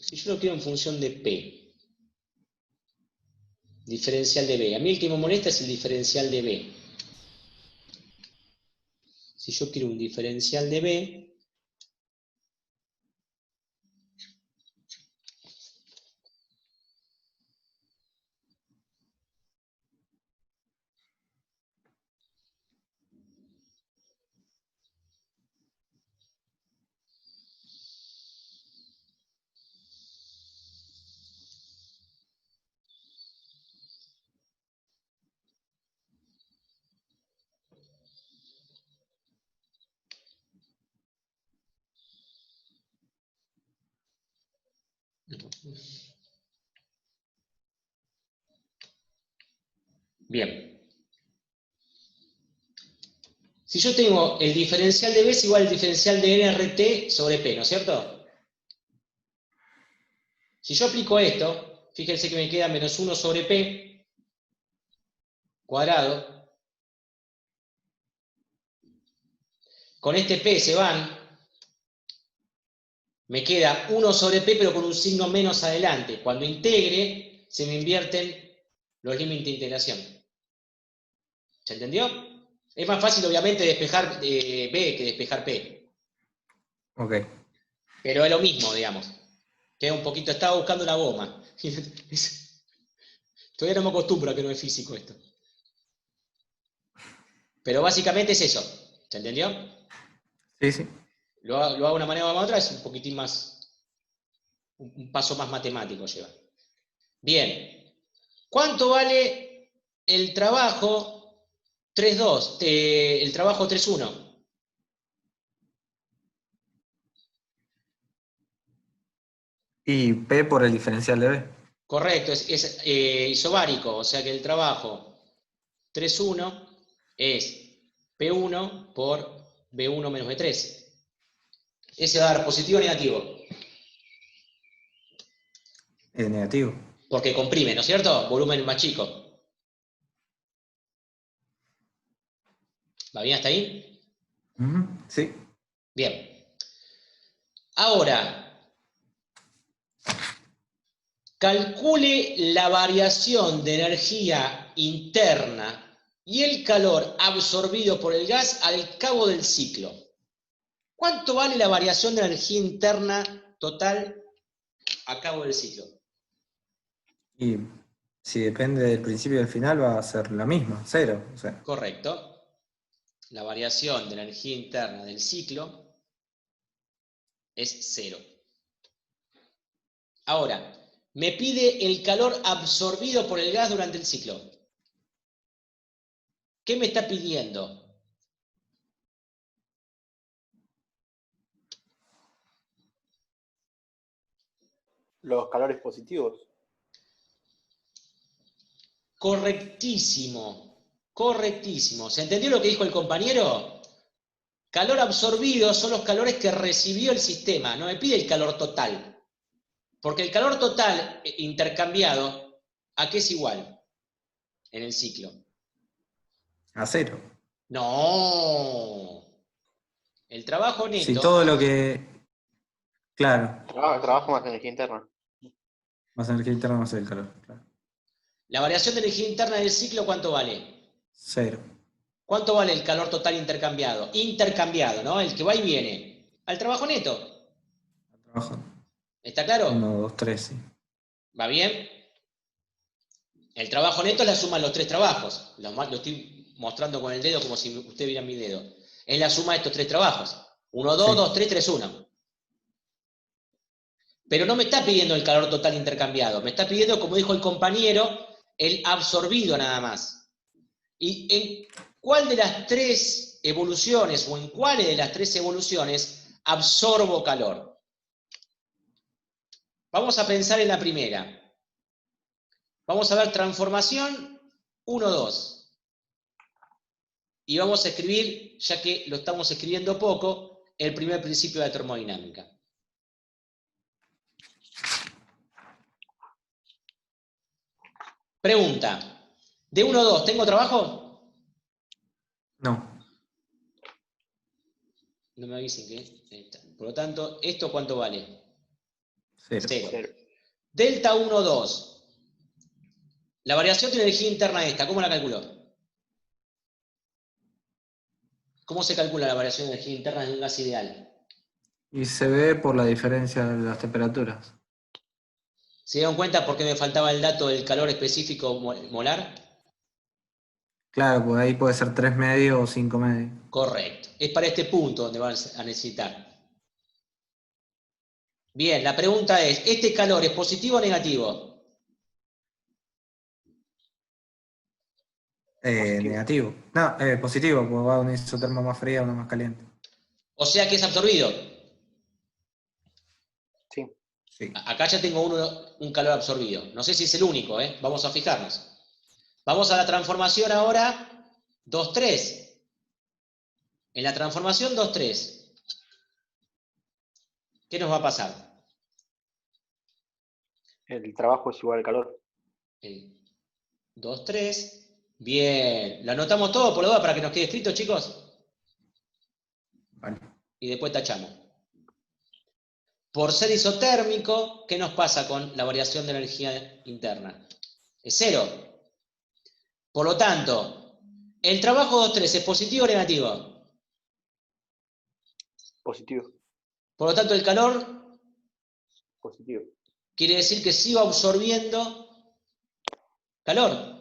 Si yo lo quiero en función de P, diferencial de B. A mí el que me molesta es el diferencial de B. Si yo quiero un diferencial de B, bien. Si yo tengo el diferencial de B es igual al diferencial de nRT sobre P, ¿no es cierto? Si yo aplico esto, fíjense que me queda menos 1 sobre P cuadrado. Con este P se van. Me queda 1 sobre P, pero con un signo menos adelante. Cuando integre, se me invierten los límites de integración. ¿Se entendió? Es más fácil, obviamente, despejar B que despejar P. Ok. Pero es lo mismo, digamos. Queda un poquito, estaba buscando una goma. Todavía no me acostumbro a que no es físico esto. Pero básicamente es eso. ¿Se entendió? Sí, sí. Lo hago de una manera u otra, es un poquitín más, un paso más matemático lleva. Bien. ¿Cuánto vale el trabajo 3.2? El trabajo 3.1. Y P por el diferencial de B. Correcto, es isobárico, o sea que el trabajo 3.1 es P1 por B1 menos B3. Ese va a dar positivo o negativo. Es negativo. Porque comprime, ¿no es cierto? Volumen más chico. ¿Va bien hasta ahí? Sí. Bien. Ahora, calcule la variación de energía interna y el calor absorbido por el gas al cabo del ciclo. ¿Cuánto vale la variación de energía interna total a cabo del ciclo? Y si depende del principio y del final va a ser la misma, 0. O sea. Correcto. La variación de la energía interna del ciclo es 0. Ahora, me pide el calor absorbido por el gas durante el ciclo. ¿Qué me está pidiendo? Los calores positivos. Correctísimo, correctísimo. ¿Se entendió lo que dijo el compañero? Calor absorbido son los calores que recibió el sistema, no me pide el calor total. Porque el calor total intercambiado, ¿a qué es igual en el ciclo? A 0. No. El trabajo Si neto, todo lo que. Claro. Trabajo más energía interna. Más energía interna más el calor. Claro. la variación de energía interna del ciclo, ¿cuánto vale? 0. ¿Cuánto vale el calor total intercambiado? Intercambiado, ¿no? El que va y viene. Al trabajo neto. Trabajo. ¿Está claro? 1, 2, 3, sí. ¿Va bien? El trabajo neto es la suma de los 3 trabajos. Lo estoy mostrando con el dedo como si usted viera mi dedo. Es la suma de estos 3 trabajos. 1, 2, Sí. 2, 3, 3, 1. Pero no me está pidiendo el calor total intercambiado. Me está pidiendo, como dijo el compañero, el absorbido nada más. ¿Y en cuál de las tres evoluciones, o en cuáles de las tres evoluciones, absorbo calor? Vamos a pensar en la primera. Vamos a ver transformación 1, 2. Y vamos a escribir, ya que lo estamos escribiendo poco, el primer principio de la termodinámica. Pregunta. De 1, 2, ¿tengo trabajo? No. No me avisen que... Por lo tanto, ¿esto cuánto vale? 0. 0. Delta 1, 2. La variación de energía interna esta, ¿cómo la calculo? ¿Cómo se calcula la variación de energía interna de un gas ideal? Y se ve por la diferencia de las temperaturas. ¿Se dieron cuenta por qué me faltaba el dato del calor específico molar? Claro, pues ahí puede ser 3 medios o 5 medios. Correcto. Es para este punto donde van a necesitar. Bien, la pregunta es, ¿este calor es positivo o negativo? Negativo. No, positivo, porque va a una isoterma más fría o una más caliente. O sea que es absorbido. Sí. Sí. Acá ya tengo un calor absorbido. No sé si es el único, ¿eh? Vamos a fijarnos. Vamos a la transformación ahora 2-3. En la transformación 2-3, ¿qué nos va a pasar? El trabajo es igual al calor. 2-3. Bien. ¿Lo anotamos todo por lo menos para que nos quede escrito, chicos? Vale. Y después tachamos. Por ser isotérmico, ¿qué nos pasa con la variación de energía interna? Es 0. Por lo tanto, ¿el trabajo 2-3 es positivo o negativo? Positivo. Por lo tanto, el calor Positivo. quiere decir que sigo absorbiendo calor.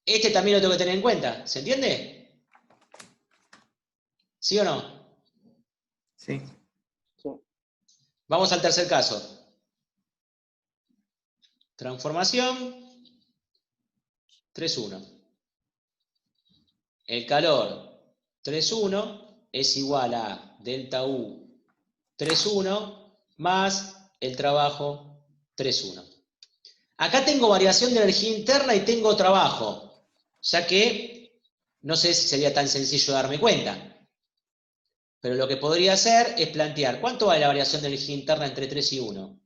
Este también lo tengo que tener en cuenta. ¿Se entiende? ¿Sí o no? Sí. Sí. Vamos al tercer caso. Transformación 3-1. El calor 3-1 es igual a delta U 3-1 más el trabajo 3-1. Acá tengo variación de energía interna y tengo trabajo, ya que no sé si sería tan sencillo darme cuenta. Pero lo que podría hacer es plantear, ¿cuánto vale la variación de energía interna entre 3 y 1?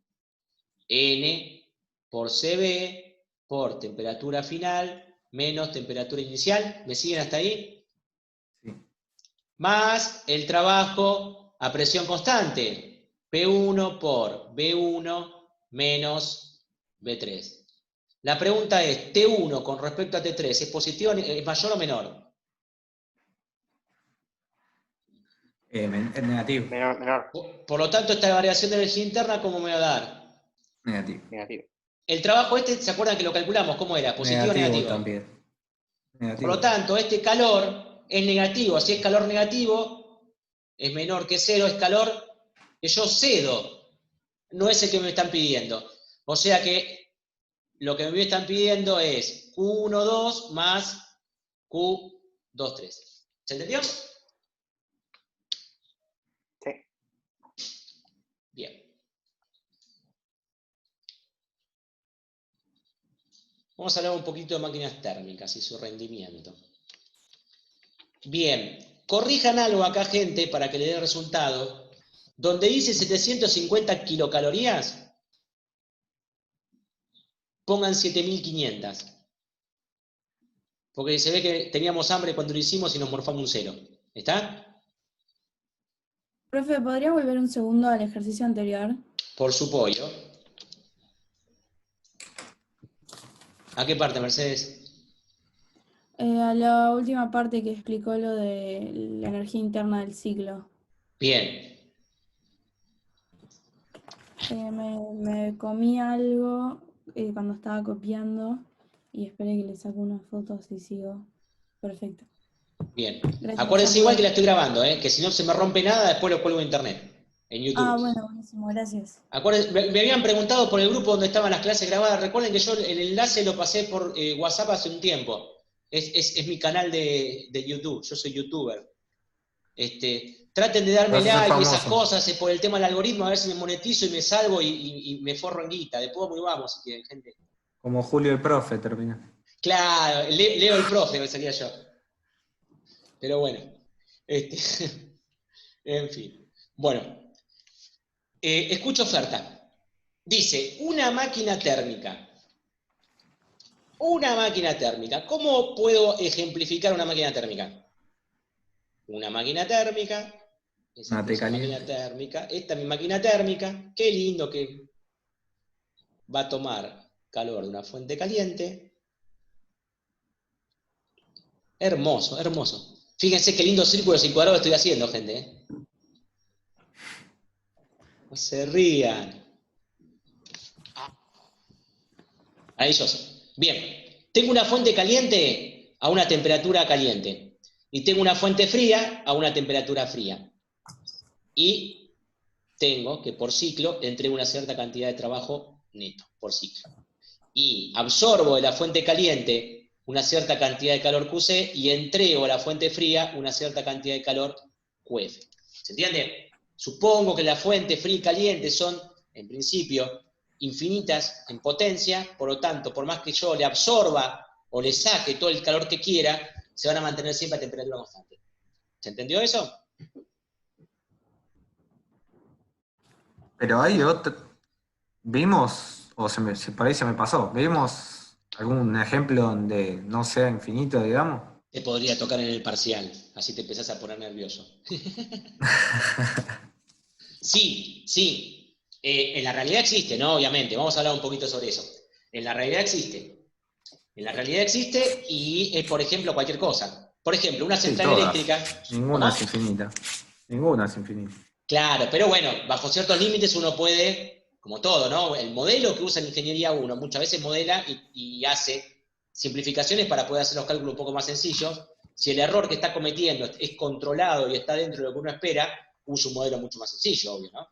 N por CB por temperatura final menos temperatura inicial. ¿Me siguen hasta ahí? Sí. Más el trabajo a presión constante. P1 por B1 menos B3. La pregunta es, T1 con respecto a T3, ¿es positivo, es mayor o menor? Es negativo. Menor. Por lo tanto, esta variación de energía interna, ¿cómo me va a dar? Negativo. Negativo. El trabajo este, ¿se acuerdan que lo calculamos? ¿Cómo era? ¿Positivo o negativo? También. Negativo. Por lo tanto, este calor es negativo. Si es calor negativo, es menor que 0, es calor que yo cedo. No es el que me están pidiendo. O sea que lo que me están pidiendo es Q12 más Q23. ¿Se entendió? Sí. Bien. Vamos a hablar un poquito de máquinas térmicas y su rendimiento. Bien, corrijan algo acá, gente, para que le dé resultado. Donde dice 750 kilocalorías, pongan 7500. Porque se ve que teníamos hambre cuando lo hicimos y nos morfamos un 0. ¿Está? Profe, ¿podría volver un segundo al ejercicio anterior? Por su pollo. ¿A qué parte, Mercedes? A la última parte que explicó lo de la energía interna del ciclo. Bien. Me comí algo cuando estaba copiando y esperé que le saque unas fotos y sigo. Perfecto. Bien. Gracias, Acuérdense ya igual puedo. que la estoy grabando, que si no se me rompe nada, después lo cuelgo a internet. en YouTube. Ah, bueno, buenísimo, gracias. Acuérdense, me habían preguntado por el grupo donde estaban las clases grabadas. Recuerden que yo el enlace lo pasé por WhatsApp hace un tiempo. Es mi canal de YouTube, yo soy youtuber. Traten de darme Vas a ser like y esas famoso. cosas por el tema del algoritmo, a ver si me monetizo y me salvo y me forro en guita. Después muy vamos, si quieren, gente. Como Julio el profe termina. Claro, Leo el profe, sería yo. Pero bueno, en fin. Bueno, escucho oferta. Dice, una máquina térmica. Una máquina térmica. ¿Cómo puedo ejemplificar una máquina térmica? Una máquina térmica. Esa Mate es una máquina caliente. térmica. Esta es mi máquina térmica. Qué lindo que va a tomar calor de una fuente caliente. Hermoso, hermoso. Fíjense qué lindos círculos y cuadrados estoy haciendo, gente. No se rían. Maravilloso. Bien. Tengo una fuente caliente a una temperatura caliente. Y tengo una fuente fría a una temperatura fría. Y tengo que por ciclo entrego una cierta cantidad de trabajo neto, por ciclo. Y absorbo de la fuente caliente una cierta cantidad de calor QC y entrego a la fuente fría una cierta cantidad de calor QF. ¿Se entiende? Supongo que la fuente fría y caliente son, en principio, infinitas en potencia, por lo tanto, por más que yo le absorba o le saque todo el calor que quiera, se van a mantener siempre a temperatura constante. ¿Se entendió eso? Pero hay otro. Vimos, o por ahí se me pasó, ¿vimos algún ejemplo donde no sea infinito, digamos? Te podría tocar en el parcial, así te empezás a poner nervioso. Sí, sí. En la realidad existe, ¿no? Obviamente. Vamos a hablar un poquito sobre eso. En la realidad existe. En la realidad existe y es, por ejemplo, cualquier cosa. Por ejemplo, una Sí, central todas. eléctrica. Ninguna ¿Cómo? es infinita. Ninguna es infinita. Claro, pero bueno, bajo ciertos límites uno puede, como todo, ¿no? El modelo que usa en ingeniería uno muchas veces modela y hace simplificaciones para poder hacer los cálculos un poco más sencillos. Si el error que está cometiendo es controlado y está dentro de lo que uno espera, usa un modelo mucho más sencillo, obvio, ¿no?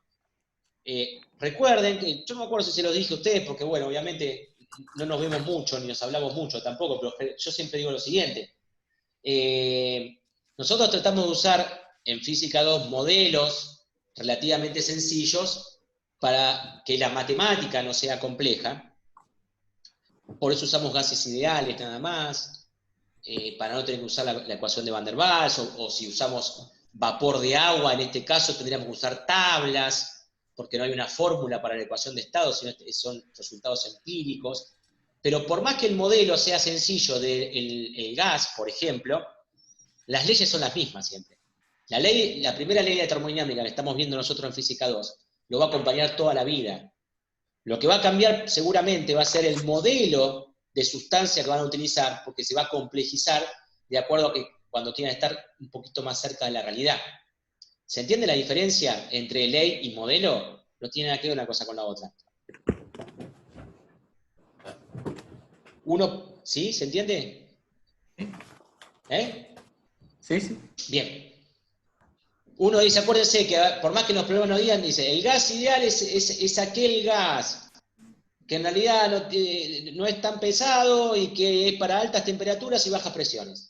Recuerden que, yo no me acuerdo si se lo dije a ustedes, porque bueno, obviamente no nos vemos mucho, ni nos hablamos mucho tampoco, pero yo siempre digo lo siguiente. Nosotros tratamos de usar en Física 2 modelos relativamente sencillos para que la matemática no sea compleja. Por eso usamos gases ideales nada más, para no tener que usar la ecuación de Van der Waals, o si usamos vapor de agua, en este caso tendríamos que usar tablas, porque no hay una fórmula para la ecuación de estado, sino son resultados empíricos. Pero por más que el modelo sea sencillo del gas, por ejemplo, las leyes son las mismas siempre. La primera ley de termodinámica que estamos viendo nosotros en Física 2 lo va a acompañar toda la vida. Lo que va a cambiar seguramente va a ser el modelo de sustancia que van a utilizar, porque se va a complejizar de acuerdo a que cuando quieran estar un poquito más cerca de la realidad. ¿Se entiende la diferencia entre ley y modelo? No tiene nada que ver una cosa con la otra. Uno, ¿sí? ¿Se entiende? ¿Eh? Sí, sí. Bien. Uno dice, acuérdense que por más que los problemas nos digan, dice, el gas ideal es aquel gas que en realidad no es tan pesado y que es para altas temperaturas y bajas presiones.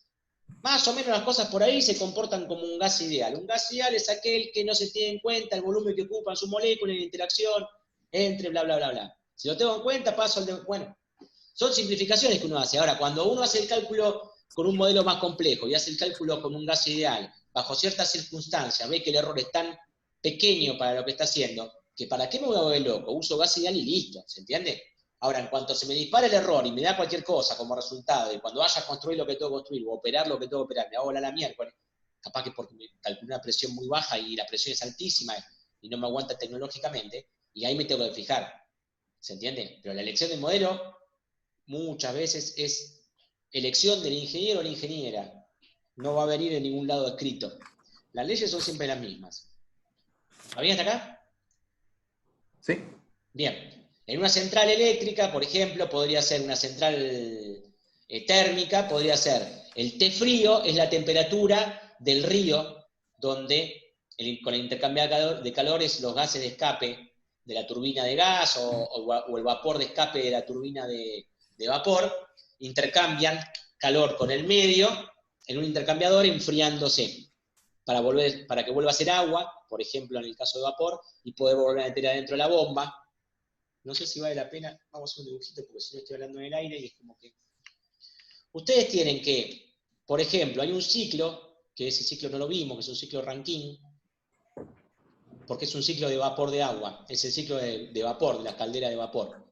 Más o menos las cosas por ahí se comportan como un gas ideal. Un gas ideal es aquel que no se tiene en cuenta el volumen que ocupan sus moléculas y la interacción entre bla, bla, bla, bla. Si lo tengo en cuenta, paso al de... Bueno, son simplificaciones que uno hace. Ahora, cuando uno hace el cálculo con un modelo más complejo y hace el cálculo con un gas ideal, bajo ciertas circunstancias, ve que el error es tan pequeño para lo que está haciendo, que para qué me voy a volver loco, uso gas ideal y listo, ¿se entiende? Ahora, en cuanto se me dispara el error y me da cualquier cosa como resultado, y cuando vaya a construir lo que tengo que construir, o operar lo que tengo que operar, me hago la miércoles, capaz que porque me calculé una presión muy baja y la presión es altísima y no me aguanta tecnológicamente, y ahí me tengo que fijar, ¿se entiende? Pero la elección del modelo muchas veces es elección del ingeniero o la ingeniera, no va a venir en ningún lado escrito. Las leyes son siempre las mismas. ¿Va bien hasta acá? Sí. Bien. En una central eléctrica, por ejemplo, podría ser una central térmica, podría ser el T frío, es la temperatura del río donde con el intercambio de calores, los gases de escape de la turbina de gas o el vapor de escape de la turbina de vapor, intercambian calor con el medio en un intercambiador enfriándose para que vuelva a ser agua, por ejemplo en el caso de vapor, y poder volver a meter adentro la bomba. No sé si vale la pena, vamos a hacer un dibujito porque si no estoy hablando en el aire y es como que... Ustedes tienen que, por ejemplo, hay un ciclo, que ese ciclo no lo vimos, que es un ciclo Rankine, porque es un ciclo de vapor de agua, es el ciclo de vapor, de las calderas de vapor.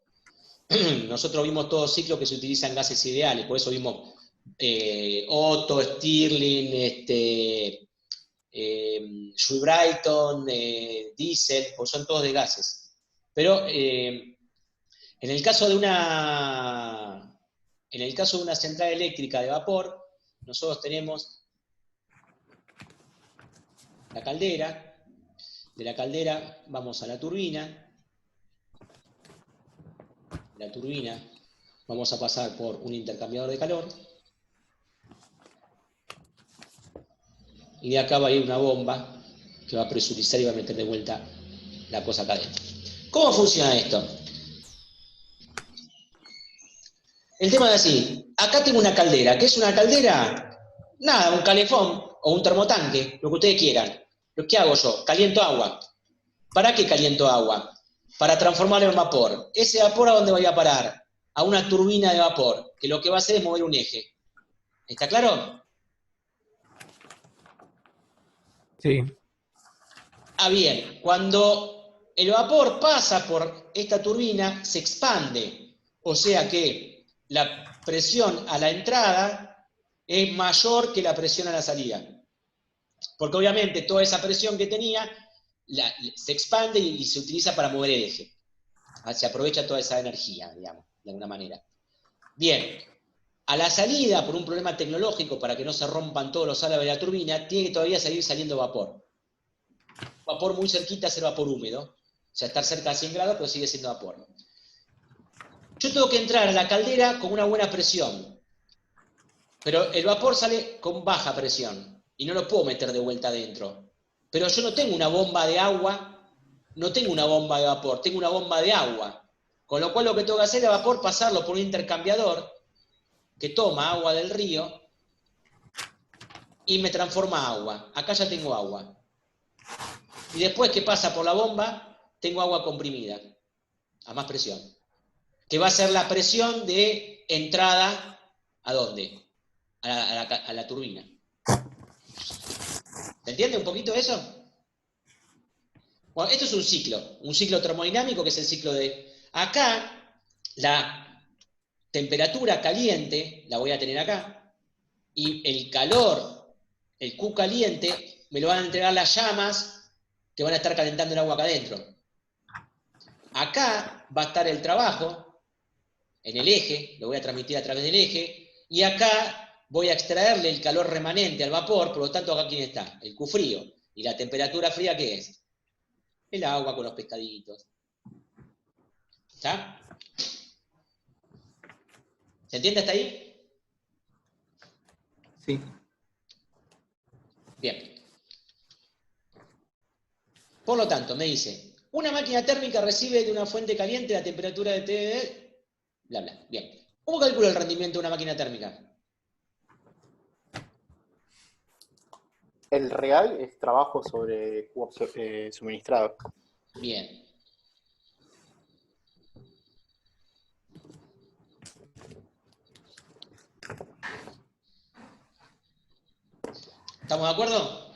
Nosotros vimos todos ciclos que se utilizan gases ideales, por eso vimos Otto, Stirling, Jules Brighton, Diesel, pues son todos de gases. Pero en el caso de una central eléctrica de vapor, nosotros tenemos la caldera. De la caldera vamos a la turbina. De la turbina vamos a pasar por un intercambiador de calor. Y de acá va a ir una bomba que va a presurizar y va a meter de vuelta la cosa acá adentro. ¿Cómo funciona esto? El tema es así. Acá tengo una caldera. ¿Qué es una caldera? Nada, un calefón o un termotanque, lo que ustedes quieran. ¿Qué hago yo? Caliento agua. ¿Para qué caliento agua? Para transformarlo en vapor. ¿Ese vapor a dónde va a ir a parar? A una turbina de vapor, que lo que va a hacer es mover un eje. ¿Está claro? Sí. Ah, bien. Cuando el vapor pasa por esta turbina, se expande. O sea que la presión a la entrada es mayor que la presión a la salida. Porque obviamente toda esa presión que tenía se expande y se utiliza para mover el eje. Se aprovecha toda esa energía, digamos, de alguna manera. Bien, a la salida, por un problema tecnológico, para que no se rompan todos los árabes de la turbina, tiene que todavía seguir saliendo vapor. Vapor muy cerquita a ser vapor húmedo. O sea, estar cerca de 100 grados, pero sigue siendo vapor. Yo tengo que entrar a la caldera con una buena presión. Pero el vapor sale con baja presión. Y no lo puedo meter de vuelta adentro. Pero yo no tengo una bomba de agua, no tengo una bomba de vapor, tengo una bomba de agua. Con lo cual lo que tengo que hacer es vapor pasarlo por un intercambiador que toma agua del río y me transforma agua. Acá ya tengo agua. Y después que pasa por la bomba, tengo agua comprimida, a más presión. Que va a ser la presión de entrada, ¿a dónde? A la turbina. ¿Se entiende un poquito eso? Bueno, esto es un ciclo termodinámico que es el ciclo de... Acá, la temperatura caliente, la voy a tener acá, y el calor, el Q caliente, me lo van a entregar las llamas que van a estar calentando el agua acá adentro. Acá va a estar el trabajo, en el eje, lo voy a transmitir a través del eje, y acá voy a extraerle el calor remanente al vapor, por lo tanto acá ¿quién está? El Q frío. ¿Y la temperatura fría qué es? El agua con los pescaditos. ¿Está? ¿Se entiende hasta ahí? Sí. Bien. Por lo tanto, me dice, una máquina térmica recibe de una fuente caliente la temperatura de T, bla, bla. Bien. ¿Cómo calculo el rendimiento de una máquina térmica? El real es trabajo sobre suministrado. Bien. ¿Estamos de acuerdo?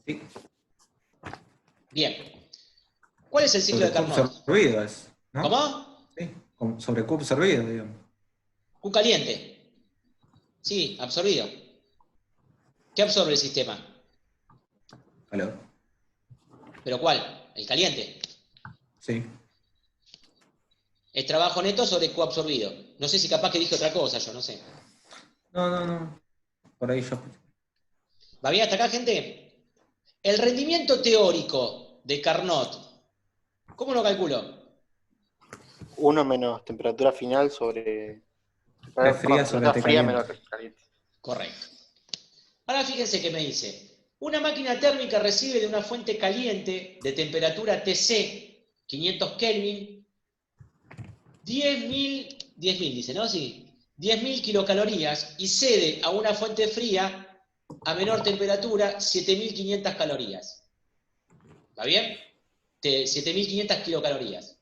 Sí. Bien. ¿Cuál es el ciclo de Carnot? Absorbido es, ¿no? ¿Cómo? Sí, sobre Q absorbido, digamos. Q caliente. Sí, absorbido. ¿Qué absorbe el sistema? Calor. ¿Pero cuál? El caliente. Sí. Es trabajo neto sobre Q absorbido. No sé si capaz que dije otra cosa, yo no sé. No. Por ahí yo. ¿Va bien hasta acá, gente? El rendimiento teórico de Carnot, ¿cómo lo calculo? 1 menos temperatura final sobre... T fría sobre temperatura T fría caliente. menos caliente. Correcto. Ahora fíjense que me dice, Una máquina térmica recibe de una fuente caliente de temperatura TC, 500 Kelvin, 10.000 dice, ¿no? Sí. 10.000 kilocalorías y cede a una fuente fría a menor temperatura 7.500 calorías. ¿Va bien? 7.500 kilocalorías.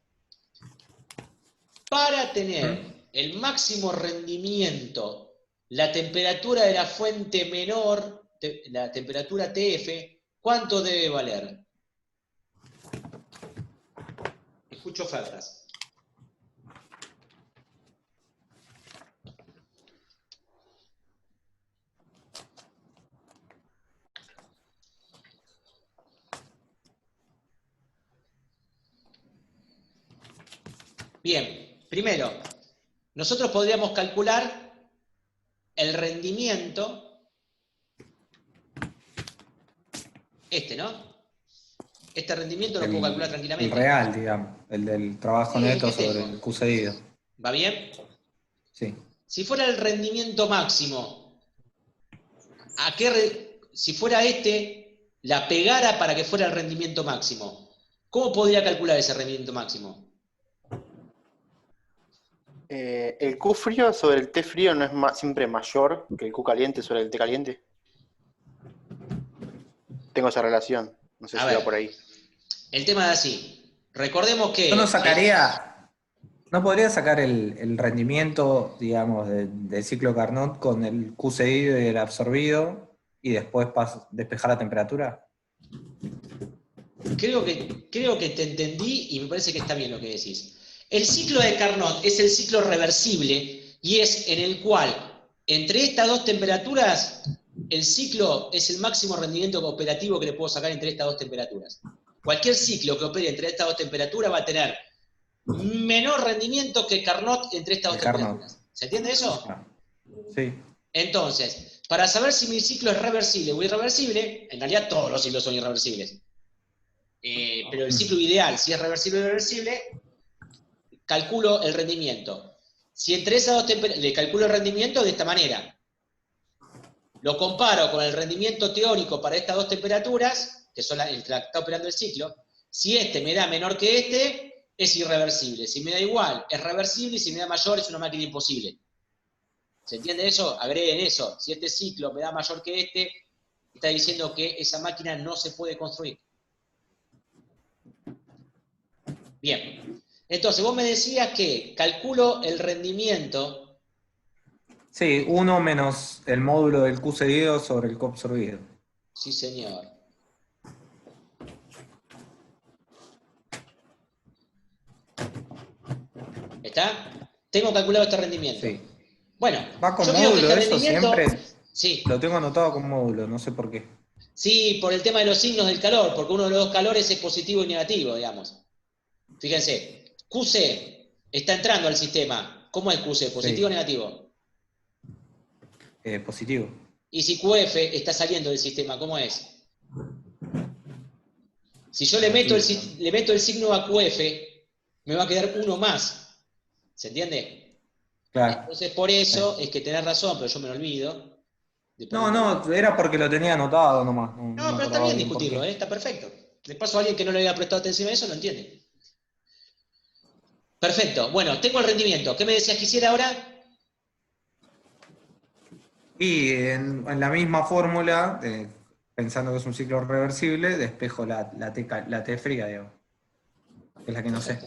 Para tener el máximo rendimiento, la temperatura de la fuente menor, la temperatura TF, ¿cuánto debe valer? Escucho ofertas. Bien, primero, nosotros podríamos calcular el rendimiento, ¿no? Este rendimiento lo puedo calcular tranquilamente. El real, digamos, el del trabajo Sí, neto el que sobre tengo. el Q cedido. ¿Va bien? Sí. Si fuera el rendimiento máximo, si fuera la pegara para que fuera el rendimiento máximo, ¿cómo podría calcular ese rendimiento máximo? ¿El Q frío sobre el T frío no es siempre mayor que el Q caliente sobre el T caliente? Tengo esa relación, no sé A si ver. va por ahí. El tema es así. Recordemos que... Yo no sacaría, no podría sacar el rendimiento, digamos, del ciclo Carnot con el Q cedido y el absorbido y después despejar la temperatura. Creo que te entendí y me parece que está bien lo que decís. El ciclo de Carnot es el ciclo reversible y es en el cual, entre estas dos temperaturas, el ciclo es el máximo rendimiento operativo que le puedo sacar entre estas dos temperaturas. Cualquier ciclo que opere entre estas dos temperaturas va a tener menor rendimiento que Carnot entre estas dos temperaturas. ¿Se entiende eso? Sí. Entonces, para saber si mi ciclo es reversible o irreversible, en realidad todos los ciclos son irreversibles. Pero el ciclo ideal, si es reversible o irreversible, calculo el rendimiento. Si entre esas dos temperaturas, le calculo el rendimiento de esta manera. Lo comparo con el rendimiento teórico para estas dos temperaturas, que son las que está operando el ciclo. Si este me da menor que este, es irreversible. Si me da igual, es reversible, y si me da mayor, es una máquina imposible. ¿Se entiende eso? Agreguen eso. Si este ciclo me da mayor que este, está diciendo que esa máquina no se puede construir. Bien. Entonces, vos me decías que calculo el rendimiento. Sí, 1 menos el módulo del Q cedido sobre el Q absorbido. Sí, señor. ¿Está? Tengo calculado este rendimiento. Sí. Bueno, ¿Va con yo quiero que módulo este eso rendimiento... siempre? Sí. Lo tengo anotado con módulo, no sé por qué. Sí, por el tema de los signos del calor, porque uno de los dos calores es positivo y negativo, digamos. Fíjense, QC está entrando al sistema. ¿Cómo es QC? ¿Positivo o negativo? Positivo. Y si QF está saliendo del sistema, ¿cómo es? Si yo le meto el signo a QF, me va a quedar uno más. ¿Se entiende? Claro. Entonces, por eso es que tenés razón, pero yo me lo olvido. No, era porque lo tenía anotado nomás. No, pero está bien discutirlo, está perfecto. De paso, alguien que no le había prestado atención a eso lo entiende. Perfecto. Bueno, tengo el rendimiento. ¿Qué me decías que hiciera ahora? Y en la misma fórmula, pensando que es un ciclo reversible, despejo la T fría, digamos. Que es la que no sé.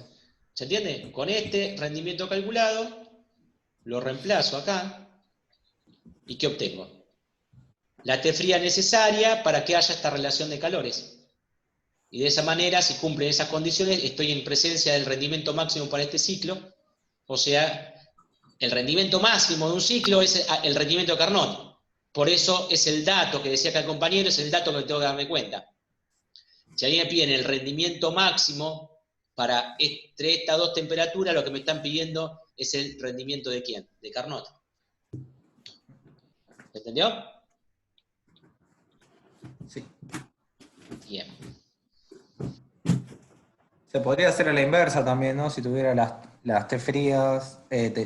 ¿Se entiende? Con este rendimiento calculado, lo reemplazo acá. ¿Y qué obtengo? La T fría necesaria para que haya esta relación de calores. Y de esa manera, si cumplen esas condiciones, estoy en presencia del rendimiento máximo para este ciclo. O sea, el rendimiento máximo de un ciclo es el rendimiento de Carnot. Por eso es el dato que decía acá el compañero, es el dato que tengo que darme cuenta. Si a mí me piden el rendimiento máximo para entre estas dos temperaturas, lo que me están pidiendo es el rendimiento de ¿quién? De Carnot. ¿Se entendió? Sí. Bien. Se podría hacer a la inversa también, ¿no? Si tuviera las T frías,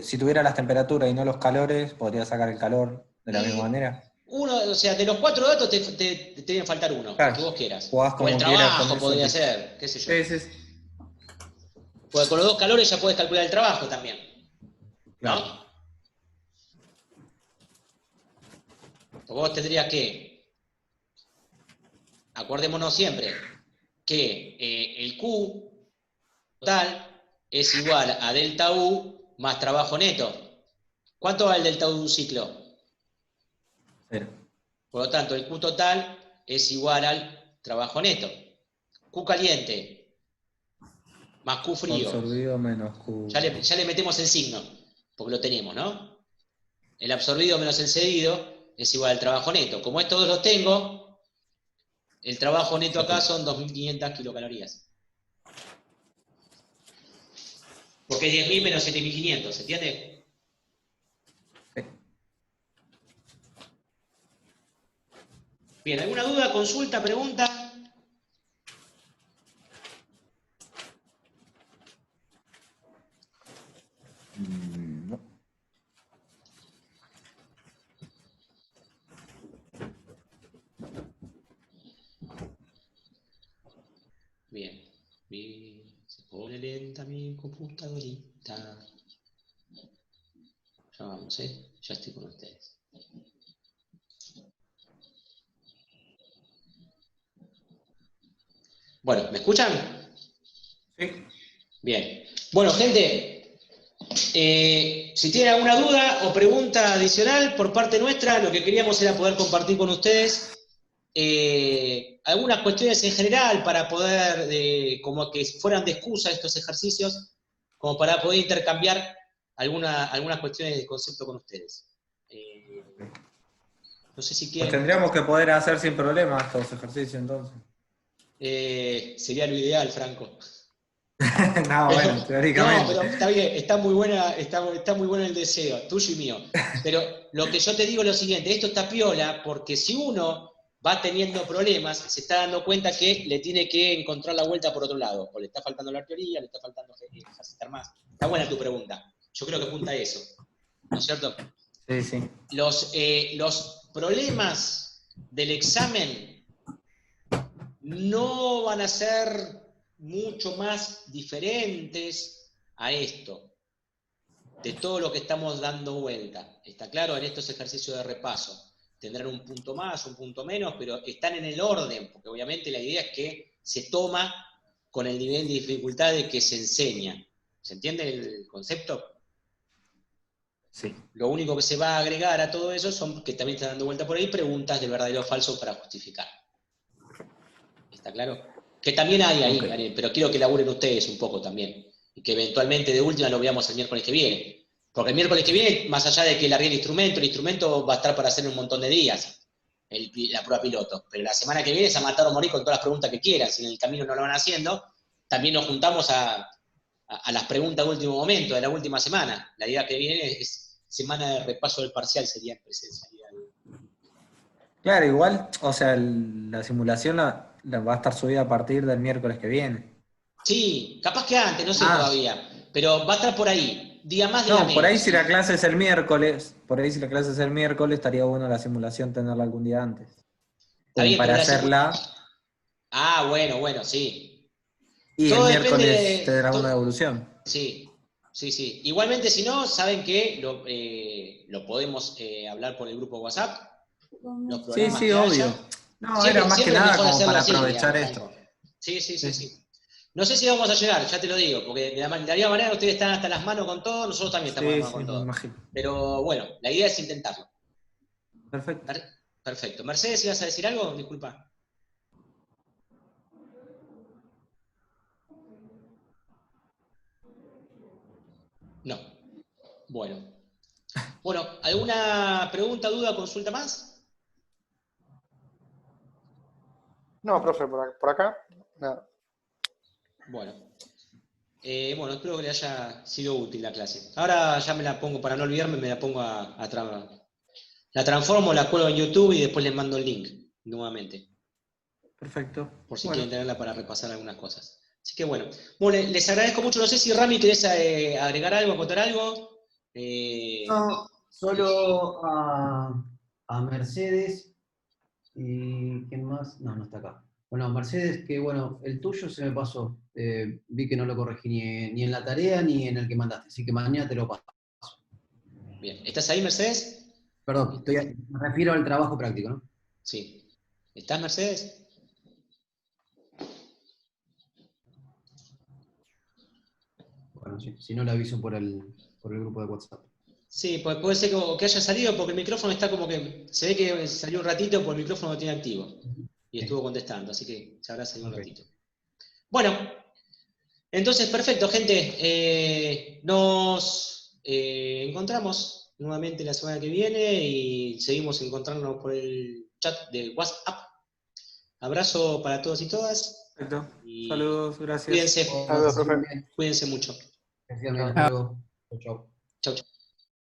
si tuviera las temperaturas y no los calores, podría sacar el calor de la misma manera. o sea, de los 4 datos te deben faltar uno, Claro. que vos quieras. Jugás O como el quieras trabajo con eso. podría ser, qué sé yo. Sí, sí, Porque con los 2 calores ya podés calcular el trabajo también, claro. ¿no? Porque vos tendrías que, acordémonos siempre, que el Q total es igual a delta U más trabajo neto. ¿Cuánto va el delta U de un ciclo? 0. Por lo tanto, el Q total es igual al trabajo neto. Q caliente más Q frío. Absorbido menos Q. Ya le metemos el signo, porque lo tenemos, ¿no? El absorbido menos el cedido es igual al trabajo neto. Como estos dos los tengo, el trabajo neto acá son 2.500 kilocalorías. Porque es 10.000 menos 7.500, ¿se entiende? Sí. Bien, ¿alguna duda, consulta, pregunta? No. Bien, bien, se pone lenta mi computadorita. Ya vamos, ya estoy con ustedes. Bueno, ¿me escuchan? Sí. Bien. Bueno, gente, si tienen alguna duda o pregunta adicional por parte nuestra, lo que queríamos era poder compartir con ustedes algunas cuestiones en general para poder, como que fueran de excusa estos ejercicios, como para poder intercambiar algunas cuestiones de concepto con ustedes. No sé si Pues quieren... tendríamos que poder hacer sin problemas estos ejercicios entonces. sería lo ideal, Franco. No, bueno, teóricamente. No, pero está bien, está muy buena el deseo, tuyo y mío. Pero lo que yo te digo es lo siguiente, esto está piola porque si uno va teniendo problemas, se está dando cuenta que le tiene que encontrar la vuelta por otro lado. O le está faltando la teoría, le está faltando ejercitar más. Está buena tu pregunta. Yo creo que apunta a eso. ¿No es cierto? Sí, sí. Los problemas del examen no van a ser mucho más diferentes a esto, de todo lo que estamos dando vuelta. ¿Está claro? En estos ejercicios de repaso. Tendrán un punto más, un punto menos, pero están en el orden, porque obviamente la idea es que se toma con el nivel de dificultad de que se enseña. ¿Se entiende el concepto? Sí. Lo único que se va a agregar a todo eso son, que también están dando vuelta por ahí, preguntas de verdadero o falso para justificar. ¿Está claro? Que también hay ahí, Ok. Ariel, pero quiero que laburen ustedes un poco también. Y que eventualmente de última lo veamos el miércoles que viene. Porque el miércoles que viene, más allá de que largue el instrumento va a estar para hacer en un montón de días, la prueba piloto. Pero la semana que viene es a matar o morir con todas las preguntas que quieran. Si en el camino no lo van haciendo, también nos juntamos a las preguntas de último momento, de la última semana. La idea que viene es semana de repaso del parcial, sería en presencialidad. Claro, igual, o sea, la simulación la va a estar subida a partir del miércoles que viene. Sí, capaz que antes, no sé todavía. Pero va a estar por ahí. Día más, día No, por ahí menos. si la clase es el miércoles, estaría bueno la simulación tenerla algún día antes. Está Como bien, para pero hacerla. Ah, bueno, sí. Y el Todo depende miércoles tendrá una devolución. Sí, sí. Igualmente, si no, saben que lo podemos hablar por el grupo WhatsApp, los Sí, programas sí, que obvio. haya. No, era más que Siempre es nada mejor como hacerlo para así, aprovechar digamos, esto. Franco. Sí. No sé si vamos a llegar, ya te lo digo, porque de la manera ustedes están hasta las manos con todo, nosotros también estamos de Sí, manos sí, con me todo. imagino. Pero bueno, la idea es intentarlo. Perfecto. Perfecto. Mercedes, ¿ibas a decir algo? Disculpa. No. Bueno, ¿alguna pregunta, duda, consulta más? No, profe, por acá, nada. Bueno, espero que le haya sido útil la clase. Ahora ya me la pongo, para no olvidarme, me la pongo la transformo, la cuelgo en YouTube y después les mando el link nuevamente, Perfecto. por si Bueno, quieren tenerla para repasar algunas cosas. Así que bueno, les agradezco mucho. No sé si Rami querés agregar algo, acotar algo. No, solo a a Mercedes. ¿Y quién más? No, no está acá. Bueno, Mercedes, que bueno, el tuyo se me pasó. Vi que no lo corregí ni en la tarea ni en el que mandaste, así que mañana te lo paso. Bien. ¿Estás ahí, Mercedes? Perdón, me refiero al trabajo práctico, ¿no? Sí. ¿Estás, Mercedes? Bueno, sí, si no le aviso por el grupo de WhatsApp. Sí, pues puede ser que haya salido porque el micrófono está como que. Se ve que salió un ratito porque el micrófono lo tiene activo. Y estuvo contestando, así que se habrá salido un ratito. Bueno, entonces perfecto, gente. Nos encontramos nuevamente la semana que viene y seguimos encontrándonos por el chat de WhatsApp. Abrazo para todos y todas. Perfecto. Y Saludos, gracias. cuídense. Saludos, profe. Cuídense mucho. Gracias, hasta luego. Chau, chau. Chau, chau.